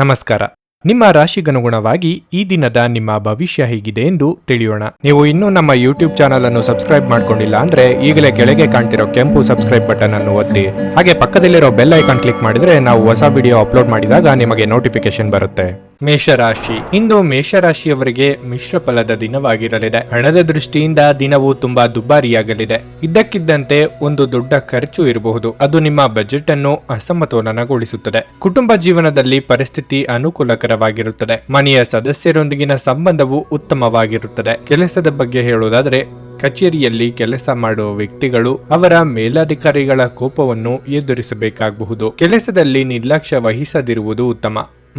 ನಮಸ್ಕಾರ. ನಿಮ್ಮ ರಾಶಿಗನುಗುಣವಾಗಿ ಈ ದಿನದ ನಿಮ್ಮ ಭವಿಷ್ಯ ಹೇಗಿದೆ ಎಂದು ತಿಳಿಯೋಣ. ನೀವು ಇನ್ನೂ ನಮ್ಮ ಯೂಟ್ಯೂಬ್ ಚಾನಲ್ ಅನ್ನು ಸಬ್ಸ್ಕ್ರೈಬ್ ಮಾಡ್ಕೊಂಡಿಲ್ಲ ಅಂದ್ರೆ ಈಗಲೇ ಕೆಳಗೆ ಕಾಣ್ತಿರೋ ಕೆಂಪು ಸಬ್ಸ್ಕ್ರೈಬ್ ಬಟನ್ ಅನ್ನು ಒತ್ತಿ, ಹಾಗೆ ಪಕ್ಕದಲ್ಲಿರೋ ಬೆಲ್ ಐಕಾನ್ ಕ್ಲಿಕ್ ಮಾಡಿದ್ರೆ ನಾವು ಹೊಸ ವಿಡಿಯೋ ಅಪ್ಲೋಡ್ ಮಾಡಿದಾಗ ನಿಮಗೆ ನೋಟಿಫಿಕೇಶನ್ ಬರುತ್ತೆ. ಮೇಷರಾಶಿ. ಇಂದು ಮೇಷರಾಶಿಯವರಿಗೆ ಮಿಶ್ರ ಫಲದ ದಿನವಾಗಿರಲಿದೆ. ಹಣದ ದೃಷ್ಟಿಯಿಂದ ದಿನವು ತುಂಬಾ ದುಬಾರಿಯಾಗಲಿದೆ. ಇದ್ದಕ್ಕಿದ್ದಂತೆ ಒಂದು ದೊಡ್ಡ ಖರ್ಚು ಇರಬಹುದು. ಅದು ನಿಮ್ಮ ಬಜೆಟ್ ಅನ್ನು ಅಸಮತೋಲನಗೊಳಿಸುತ್ತದೆ. ಕುಟುಂಬ ಜೀವನದಲ್ಲಿ ಪರಿಸ್ಥಿತಿ ಅನುಕೂಲಕರವಾಗಿರುತ್ತದೆ. ಮನೆಯ ಸದಸ್ಯರೊಂದಿಗಿನ ಸಂಬಂಧವು ಉತ್ತಮವಾಗಿರುತ್ತದೆ. ಕೆಲಸದ ಬಗ್ಗೆ ಹೇಳುವುದಾದರೆ, ಕಚೇರಿಯಲ್ಲಿ ಕೆಲಸ ಮಾಡುವ ವ್ಯಕ್ತಿಗಳು ಅವರ ಮೇಲಧಿಕಾರಿಗಳ ಕೋಪವನ್ನು ಎದುರಿಸಬೇಕಾಗಬಹುದು. ಕೆಲಸದಲ್ಲಿ ನಿರ್ಲಕ್ಷ್ಯ ವಹಿಸದಿರುವುದು ಉತ್ತಮ.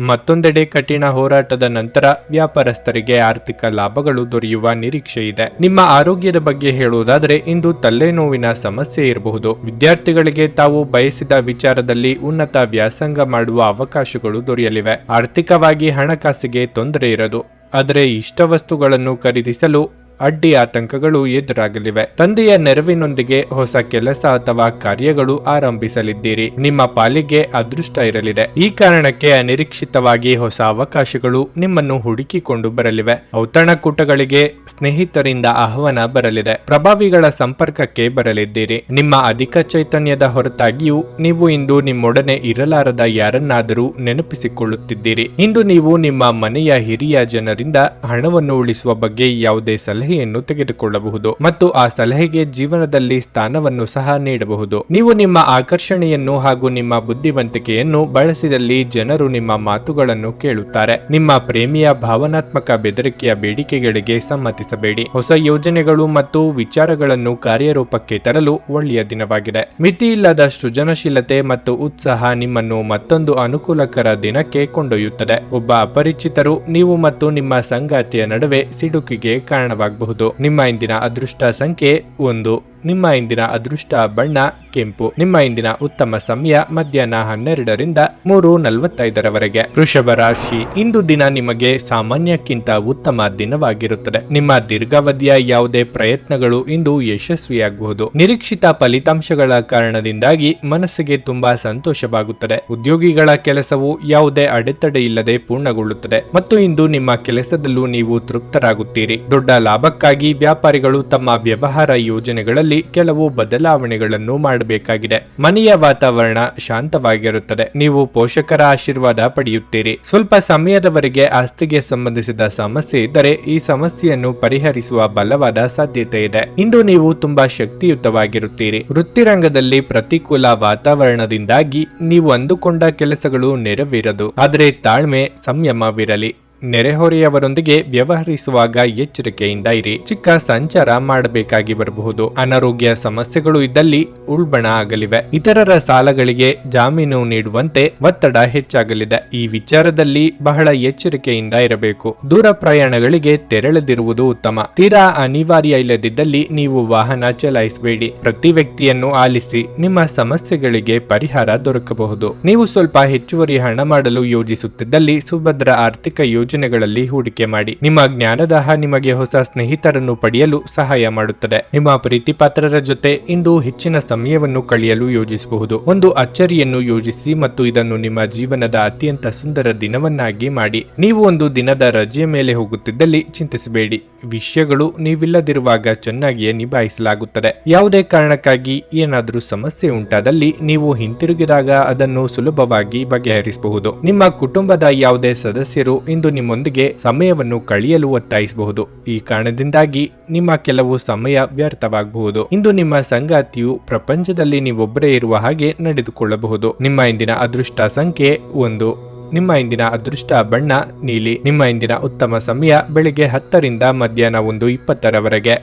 ಮತ್ತೊಂದೆಡೆ ಕಠಿಣ ಹೋರಾಟದ ನಂತರ ವ್ಯಾಪಾರಸ್ಥರಿಗೆ ಆರ್ಥಿಕ ಲಾಭಗಳು ದೊರೆಯುವ ನಿರೀಕ್ಷೆ ಇದೆ. ನಿಮ್ಮ ಆರೋಗ್ಯದ ಬಗ್ಗೆ ಹೇಳುವುದಾದರೆ, ಇಂದು ತಲೆನೋವಿನ ಸಮಸ್ಯೆ ಇರಬಹುದು. ವಿದ್ಯಾರ್ಥಿಗಳಿಗೆ ತಾವು ಬಯಸಿದ ವಿಚಾರದಲ್ಲಿ ಉನ್ನತ ವ್ಯಾಸಂಗ ಮಾಡುವ ಅವಕಾಶಗಳು ದೊರೆಯಲಿವೆ. ಆರ್ಥಿಕವಾಗಿ ಹಣಕಾಸಿಗೆ ತೊಂದರೆ ಇರದು. ಆದರೆ ಇಷ್ಟ ವಸ್ತುಗಳನ್ನು ಖರೀದಿಸಲು ಅಡ್ಡಿ ಆತಂಕಗಳು ಎದುರಾಗಲಿವೆ. ತಂದೆಯ ನೆರವಿನೊಂದಿಗೆ ಹೊಸ ಕೆಲಸ ಅಥವಾ ಕಾರ್ಯಗಳು ಆರಂಭಿಸಲಿದ್ದೀರಿ. ನಿಮ್ಮ ಪಾಲಿಗೆ ಅದೃಷ್ಟ ಇರಲಿದೆ. ಈ ಕಾರಣಕ್ಕೆ ಅನಿರೀಕ್ಷಿತವಾಗಿ ಹೊಸ ಅವಕಾಶಗಳು ನಿಮ್ಮನ್ನು ಹುಡುಕಿಕೊಂಡು ಬರಲಿವೆ. ಔತಣಕೂಟಗಳಿಗೆ ಸ್ನೇಹಿತರಿಂದ ಆಹ್ವಾನ ಬರಲಿದೆ. ಪ್ರಭಾವಿಗಳ ಸಂಪರ್ಕಕ್ಕೆ ಬರಲಿದ್ದೀರಿ. ನಿಮ್ಮ ಅಧಿಕ ಚೈತನ್ಯದ ಹೊರತಾಗಿಯೂ ನೀವು ಇಂದು ನಿಮ್ಮೊಡನೆ ಇರಲಾರದ ಯಾರನ್ನಾದರೂ ನೆನಪಿಸಿಕೊಳ್ಳುತ್ತಿದ್ದೀರಿ. ಇಂದು ನೀವು ನಿಮ್ಮ ಮನೆಯ ಹಿರಿಯ ಜನರಿಂದ ಹಣವನ್ನು ಉಳಿಸುವ ಬಗ್ಗೆ ಯಾವುದೇ ಸಲಹೆಯನ್ನು ತೆಗೆದುಕೊಳ್ಳಬಹುದು ಮತ್ತು ಆ ಸಲಹೆಗೆ ಜೀವನದಲ್ಲಿ ಸ್ಥಾನವನ್ನು ಸಹ ನೀಡಬಹುದು. ನೀವು ನಿಮ್ಮ ಆಕರ್ಷಣೆಯನ್ನು ಹಾಗೂ ನಿಮ್ಮ ಬುದ್ಧಿವಂತಿಕೆಯನ್ನು ಬಳಸಿದಲ್ಲಿ ಜನರು ನಿಮ್ಮ ಮಾತುಗಳನ್ನು ಕೇಳುತ್ತಾರೆ. ನಿಮ್ಮ ಪ್ರೇಮಿಯ ಭಾವನಾತ್ಮಕ ಬೆದರಿಕೆಯ ಬೇಡಿಕೆಗಳಿಗೆ ಸಮ್ಮತಿಸಬೇಡಿ. ಹೊಸ ಯೋಜನೆಗಳು ಮತ್ತು ವಿಚಾರಗಳನ್ನು ಕಾರ್ಯರೂಪಕ್ಕೆ ತರಲು ಒಳ್ಳೆಯ ದಿನವಾಗಿದೆ. ಮಿತಿಯಿಲ್ಲದ ಸೃಜನಶೀಲತೆ ಮತ್ತು ಉತ್ಸಾಹ ನಿಮ್ಮನ್ನು ಮತ್ತೊಂದು ಅನುಕೂಲಕರ ದಿನಕ್ಕೆ ಕೊಂಡೊಯ್ಯುತ್ತದೆ. ಒಬ್ಬ ಅಪರಿಚಿತರು ನೀವು ಮತ್ತು ನಿಮ್ಮ ಸಂಗಾತಿಯ ನಡುವೆ ಸಿಡುಕಿಗೆ ಕಾರಣವಾಗಬಹುದು. ನಿಮ್ಮ ಇಂದಿನ ಅದೃಷ್ಟ ಸಂಖ್ಯೆ 1. ನಿಮ್ಮ ಇಂದಿನ ಅದೃಷ್ಟ ಬಣ್ಣ ಕೆಂಪು. ನಿಮ್ಮ ಇಂದಿನ ಉತ್ತಮ ಸಮಯ ಮಧ್ಯಾಹ್ನ 12ರಿಂದ 3:45ರವರೆಗೆ. ವೃಷಭ ರಾಶಿ. ಇಂದು ದಿನ ನಿಮಗೆ ಸಾಮಾನ್ಯಕ್ಕಿಂತ ಉತ್ತಮ ದಿನವಾಗಿರುತ್ತದೆ. ನಿಮ್ಮ ದೀರ್ಘಾವಧಿಯ ಯಾವುದೇ ಪ್ರಯತ್ನಗಳು ಇಂದು ಯಶಸ್ವಿಯಾಗಬಹುದು. ನಿರೀಕ್ಷಿತ ಫಲಿತಾಂಶಗಳ ಕಾರಣದಿಂದಾಗಿ ಮನಸ್ಸಿಗೆ ತುಂಬಾ ಸಂತೋಷವಾಗುತ್ತದೆ. ಉದ್ಯೋಗಿಗಳ ಕೆಲಸವು ಯಾವುದೇ ಅಡೆತಡೆ ಇಲ್ಲದೆ ಪೂರ್ಣಗೊಳ್ಳುತ್ತದೆ ಮತ್ತು ಇಂದು ನಿಮ್ಮ ಕೆಲಸದಲ್ಲೂ ನೀವು ತೃಪ್ತರಾಗುತ್ತೀರಿ. ದೊಡ್ಡ ಲಾಭಕ್ಕಾಗಿ ವ್ಯಾಪಾರಿಗಳು ತಮ್ಮ ವ್ಯವಹಾರ ಯೋಜನೆಗಳಲ್ಲಿ ಕೆಲವು ಬದಲಾವಣೆಗಳನ್ನು ಮಾಡಬೇಕಾಗಿದೆ. ಮನೆಯ ವಾತಾವರಣ ಶಾಂತವಾಗಿರುತ್ತದೆ. ನೀವು ಪೋಷಕರ ಆಶೀರ್ವಾದ ಪಡೆಯುತ್ತೀರಿ. ಸ್ವಲ್ಪ ಸಮಯದವರೆಗೆ ಆಸ್ತಿಗೆ ಸಂಬಂಧಿಸಿದ ಸಮಸ್ಯೆ ಇದ್ದರೆ ಈ ಸಮಸ್ಯೆಯನ್ನು ಪರಿಹರಿಸುವ ಬಲವಾದ ಸಾಧ್ಯತೆ ಇದೆ. ಇಂದು ನೀವು ತುಂಬಾ ಶಕ್ತಿಯುತವಾಗಿರುತ್ತೀರಿ. ವೃತ್ತಿರಂಗದಲ್ಲಿ ಪ್ರತಿಕೂಲ ವಾತಾವರಣದಿಂದಾಗಿ ನೀವು ಅಂದುಕೊಂಡ ಕೆಲಸಗಳು ನೆರವೇರದು. ಆದರೆ ತಾಳ್ಮೆ ಸಂಯಮವಿರಲಿ. ನೆರೆಹೊರೆಯವರೊಂದಿಗೆ ವ್ಯವಹರಿಸುವಾಗ ಎಚ್ಚರಿಕೆಯಿಂದ ಇರಿ. ಚಿಕ್ಕ ಸಂಚಾರ ಮಾಡಬೇಕಾಗಿ ಬರಬಹುದು. ಅನಾರೋಗ್ಯ ಸಮಸ್ಯೆಗಳು ಇದ್ದಲ್ಲಿ ಉಲ್ಬಣ ಆಗಲಿವೆ. ಇತರರ ಸಾಲಗಳಿಗೆ ಜಾಮೀನು ನೀಡುವಂತೆ ಒತ್ತಡ ಹೆಚ್ಚಾಗಲಿದೆ. ಈ ವಿಚಾರದಲ್ಲಿ ಬಹಳ ಎಚ್ಚರಿಕೆಯಿಂದ ಇರಬೇಕು. ದೂರ ಪ್ರಯಾಣಗಳಿಗೆ ತೆರಳದಿರುವುದು ಉತ್ತಮ. ತೀರಾ ಅನಿವಾರ್ಯ ಇಲ್ಲದಿದ್ದಲ್ಲಿ ನೀವು ವಾಹನ ಚಲಾಯಿಸಬೇಡಿ. ಪ್ರತಿ ವ್ಯಕ್ತಿಯನ್ನು ಆಲಿಸಿ. ನಿಮ್ಮ ಸಮಸ್ಯೆಗಳಿಗೆ ಪರಿಹಾರ ದೊರಕಬಹುದು. ನೀವು ಸ್ವಲ್ಪ ಹೆಚ್ಚುವರಿ ಹಣ ಮಾಡಲು ಯೋಜಿಸುತ್ತಿದ್ದಲ್ಲಿ ಸುಭದ್ರ ಆರ್ಥಿಕ ಯೋಜನೆಗಳಲ್ಲಿ ಹೂಡಿಕೆ ಮಾಡಿ. ನಿಮ್ಮ ಜ್ಞಾನದಾಹ ನಿಮಗೆ ಹೊಸ ಸ್ನೇಹಿತರನ್ನು ಪಡೆಯಲು ಸಹಾಯ ಮಾಡುತ್ತದೆ. ನಿಮ್ಮ ಪ್ರೀತಿಪಾತ್ರರ ಜೊತೆ ಇಂದು ಹೆಚ್ಚಿನ ಸಮಯವನ್ನು ಕಳೆಯಲು ಯೋಜಿಸಬಹುದು. ಒಂದು ಅಚ್ಚರಿಯನ್ನು ಯೋಜಿಸಿ ಮತ್ತು ಇದನ್ನು ನಿಮ್ಮ ಜೀವನದ ಅತ್ಯಂತ ಸುಂದರ ದಿನವನ್ನಾಗಿ ಮಾಡಿ. ನೀವು ಒಂದು ದಿನದ ರಜೆಯ ಮೇಲೆ ಹೋಗುತ್ತಿದ್ದಲ್ಲಿ ಚಿಂತಿಸಬೇಡಿ. ವಿಷಯಗಳು ನೀವಿಲ್ಲದಿರುವಾಗ ಚೆನ್ನಾಗಿಯೇ ನಿಭಾಯಿಸಲಾಗುತ್ತದೆ. ಯಾವುದೇ ಕಾರಣಕ್ಕಾಗಿ ಏನಾದರೂ ಸಮಸ್ಯೆ ಉಂಟಾದಲ್ಲಿ ನೀವು ಹಿಂತಿರುಗಿದಾಗ ಅದನ್ನು ಸುಲಭವಾಗಿ ಬಗೆಹರಿಸಬಹುದು. ನಿಮ್ಮ ಕುಟುಂಬದ ಯಾವುದೇ ಸದಸ್ಯರು ಇಂದು ನಿಮ್ಮೊಂದಿಗೆ ಸಮಯವನ್ನು ಕಳೆಯಲು ಒತ್ತಾಯಿಸಬಹುದು. ಈ ಕಾರಣದಿಂದಾಗಿ ನಿಮ್ಮ ಕೆಲವು ಸಮಯ ವ್ಯರ್ಥವಾಗಬಹುದು. ಇಂದು ನಿಮ್ಮ ಸಂಗಾತಿಯು ಪ್ರಪಂಚದಲ್ಲಿ ನೀವೊಬ್ಬರೇ ಇರುವ ಹಾಗೆ ನಡೆದುಕೊಳ್ಳಬಹುದು. ನಿಮ್ಮ ಇಂದಿನ ಅದೃಷ್ಟ ಸಂಖ್ಯೆ 1. ನಿಮ್ಮ ಇಂದಿನ ಅದೃಷ್ಟ ಬಣ್ಣ ನೀಲಿ. ನಿಮ್ಮ ಇಂದಿನ ಉತ್ತಮ ಸಮಯ ಬೆಳಿಗ್ಗೆ 10ರಿಂದ ಮಧ್ಯಾಹ್ನ 1:20ರವರೆಗೆ.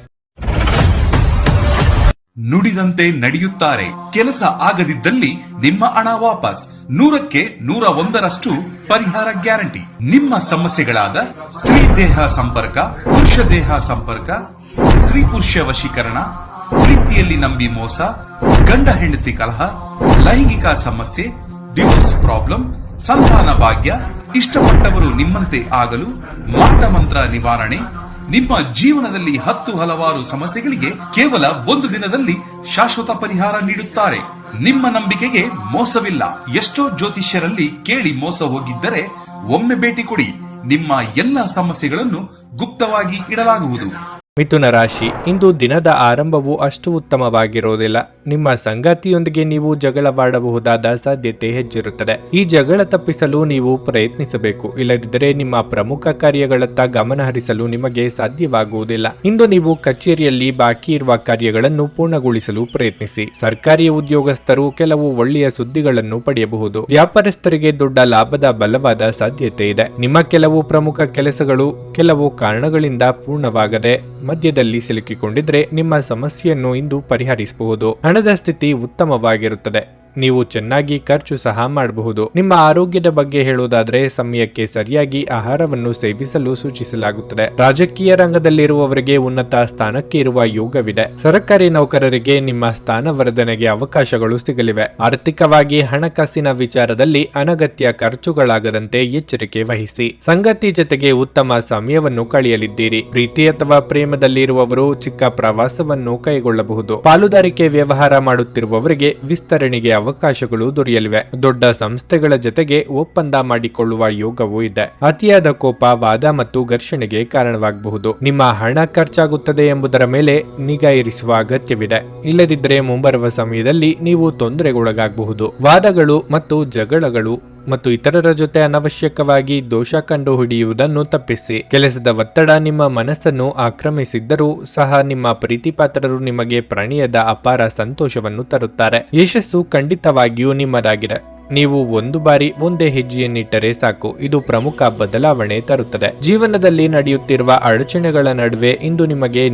ನುಡಿದಂತೆ ನಡೆಯುತ್ತಾರೆ. ಕೆಲಸ ಆಗದಿದ್ದಲ್ಲಿ ನಿಮ್ಮ ಹಣ ವಾಪಸ್. 100ಕ್ಕೆ 101ರಷ್ಟು ಪರಿಹಾರ ಗ್ಯಾರಂಟಿ. ನಿಮ್ಮ ಸಮಸ್ಯೆಗಳಾದ ಸ್ತ್ರೀ ದೇಹ ಸಂಪರ್ಕ, ಪುರುಷ ದೇಹ ಸಂಪರ್ಕ, ಸ್ತ್ರೀ ಪುರುಷ ವಶೀಕರಣ, ಪ್ರೀತಿಯಲ್ಲಿ ನಂಬಿ ಮೋಸ, ಗಂಡ ಹೆಂಡತಿ ಕಲಹ, ಲೈಂಗಿಕ ಸಮಸ್ಯೆ, ಡಿವೋರ್ಸ್ ಪ್ರಾಬ್ಲಮ್, ಸಂತಾನ ಭಾಗ್ಯ, ಇಷ್ಟಪಟ್ಟವರು ನಿಮ್ಮಂತೆ ಆಗಲು ಮಾಟ ಮಂತ್ರ ನಿವಾರಣೆ, ನಿಮ್ಮ ಜೀವನದಲ್ಲಿ 10 ಹಲವಾರು ಸಮಸ್ಯೆಗಳಿಗೆ ಕೇವಲ 1 ದಿನದಲ್ಲಿ ಶಾಶ್ವತ ಪರಿಹಾರ ನೀಡುತ್ತಾರೆ. ನಿಮ್ಮ ನಂಬಿಕೆಗೆ ಮೋಸವಿಲ್ಲ. ಎಷ್ಟೋ ಜ್ಯೋತಿಷ್ಯರಲ್ಲಿ ಕೇಳಿ ಮೋಸ ಹೋಗಿದ್ದರೆ ಒಮ್ಮೆ ಭೇಟಿ ಕೊಡಿ. ನಿಮ್ಮ ಎಲ್ಲ ಸಮಸ್ಯೆಗಳನ್ನು ಗುಪ್ತವಾಗಿ ಇಡಲಾಗುವುದು. ಮಿಥುನ ರಾಶಿ, ಇಂದು ದಿನದ ಆರಂಭವು ಅಷ್ಟು ಉತ್ತಮವಾಗಿರುವುದಿಲ್ಲ. ನಿಮ್ಮ ಸಂಗಾತಿಯೊಂದಿಗೆ ನೀವು ಜಗಳವಾಡಬಹುದಾದ ಸಾಧ್ಯತೆ ಹೆಚ್ಚಿರುತ್ತದೆ. ಈ ಜಗಳ ತಪ್ಪಿಸಲು ನೀವು ಪ್ರಯತ್ನಿಸಬೇಕು, ಇಲ್ಲದಿದ್ದರೆ ನಿಮ್ಮ ಪ್ರಮುಖ ಕಾರ್ಯಗಳತ್ತ ಗಮನ ಹರಿಸಲು ನಿಮಗೆ ಸಾಧ್ಯವಾಗುವುದಿಲ್ಲ. ಇಂದು ನೀವು ಕಚೇರಿಯಲ್ಲಿ ಬಾಕಿ ಇರುವ ಕಾರ್ಯಗಳನ್ನು ಪೂರ್ಣಗೊಳಿಸಲು ಪ್ರಯತ್ನಿಸಿ. ಸರ್ಕಾರಿ ಉದ್ಯೋಗಸ್ಥರು ಕೆಲವು ಒಳ್ಳೆಯ ಸುದ್ದಿಗಳನ್ನು ಪಡೆಯಬಹುದು. ವ್ಯಾಪಾರಸ್ಥರಿಗೆ ದೊಡ್ಡ ಲಾಭದ ಬಲವಾದ ಸಾಧ್ಯತೆ ಇದೆ. ನಿಮ್ಮ ಕೆಲವು ಪ್ರಮುಖ ಕೆಲಸಗಳು ಕೆಲವು ಕಾರಣಗಳಿಂದ ಪೂರ್ಣವಾಗದೆ ಮಧ್ಯದಲ್ಲಿ ಸಿಲುಕಿಕೊಂಡಿದ್ರೆ ನಿಮ್ಮ ಸಮಸ್ಯೆಯನ್ನು ಇಂದು ಪರಿಹರಿಸಬಹುದು. ಹಣದ ಸ್ಥಿತಿ ಉತ್ತಮವಾಗಿರುತ್ತದೆ. ನೀವು ಚೆನ್ನಾಗಿ ಖರ್ಚು ಸಹ ಮಾಡಬಹುದು. ನಿಮ್ಮ ಆರೋಗ್ಯದ ಬಗ್ಗೆ ಹೇಳುವುದಾದ್ರೆ ಸಮಯಕ್ಕೆ ಸರಿಯಾಗಿ ಆಹಾರವನ್ನು ಸೇವಿಸಲು ಸೂಚಿಸಲಾಗುತ್ತದೆ. ರಾಜಕೀಯ ರಂಗದಲ್ಲಿರುವವರಿಗೆ ಉನ್ನತ ಸ್ಥಾನಕ್ಕೆ ಇರುವ ಯೋಗವಿದೆ. ಸರ್ಕಾರಿ ನೌಕರರಿಗೆ ನಿಮ್ಮ ಸ್ಥಾನವರ್ಧನೆಗೆ ಅವಕಾಶಗಳು ಸಿಗಲಿವೆ. ಆರ್ಥಿಕವಾಗಿ ಹಣಕಾಸಿನ ವಿಚಾರದಲ್ಲಿ ಅನಗತ್ಯ ಖರ್ಚುಗಳಾಗದಂತೆ ಎಚ್ಚರಿಕೆ ವಹಿಸಿ. ಸಂಗಾತಿ ಜೊತೆಗೆ ಉತ್ತಮ ಸಮಯವನ್ನು ಕಳೆಯಲಿದ್ದೀರಿ. ಪ್ರೀತಿ ಅಥವಾ ಪ್ರೇಮದಲ್ಲಿರುವವರು ಚಿಕ್ಕ ಪ್ರವಾಸವನ್ನು ಕೈಗೊಳ್ಳಬಹುದು. ಪಾಲುದಾರಿಕೆ ವ್ಯವಹಾರ ಮಾಡುತ್ತಿರುವವರಿಗೆ ವಿಸ್ತರಣೆಗೆ ಅವಕಾಶಗಳು ದೊರೆಯಲಿವೆ. ದೊಡ್ಡ ಸಂಸ್ಥೆಗಳ ಜೊತೆಗೆ ಒಪ್ಪಂದ ಮಾಡಿಕೊಳ್ಳುವ ಯೋಗವೂ ಇದೆ. ಅತಿಯಾದ ಕೋಪ, ವಾದ ಮತ್ತು ಘರ್ಷಣೆಗೆ ಕಾರಣವಾಗಬಹುದು. ನಿಮ್ಮ ಹಣ ಖರ್ಚಾಗುತ್ತದೆ ಎಂಬುದರ ಮೇಲೆ ನಿಗಾ ಇರಿಸುವ ಅಗತ್ಯವಿದೆ. ಇಲ್ಲದಿದ್ದರೆ ಮುಂಬರುವ ಸಮಯದಲ್ಲಿ ನೀವು ತೊಂದರೆಗೊಳಗಾಗಬಹುದು. ವಾದಗಳು ಮತ್ತು ಜಗಳಗಳು ಮತ್ತು ಇತರರ ಜೊತೆ ಅನವಶ್ಯಕವಾಗಿ ದೋಷ ಕಂಡು ಹಿಡಿಯುವುದನ್ನು ತಪ್ಪಿಸಿ. ಕೆಲಸದ ಒತ್ತಡ ನಿಮ್ಮ ಮನಸ್ಸನ್ನು ಆಕ್ರಮಿಸಿದ್ದರೂ ಸಹ ನಿಮ್ಮ ಪ್ರೀತಿಪಾತ್ರರು ನಿಮಗೆ ಪ್ರಣಯದ ಅಪಾರ ಸಂತೋಷವನ್ನು ತರುತ್ತಾರೆ. ಯಶಸ್ಸು ಖಂಡಿತವಾಗಿಯೂ ನಿಮ್ಮದಾಗಿದೆ. ನೀವು ಒಂದು ಬಾರಿ ಒಂದೇ ಹೆಜ್ಜೆಯನ್ನಿಟ್ಟರೆ ಸಾಕು, ಇದು ಪ್ರಮುಖ ಬದಲಾವಣೆ ತರುತ್ತದೆ. ಜೀವನದಲ್ಲಿ ನಡೆಯುತ್ತಿರುವ ಅಡಚಣೆಗಳ ನಡುವೆ ಇಂದು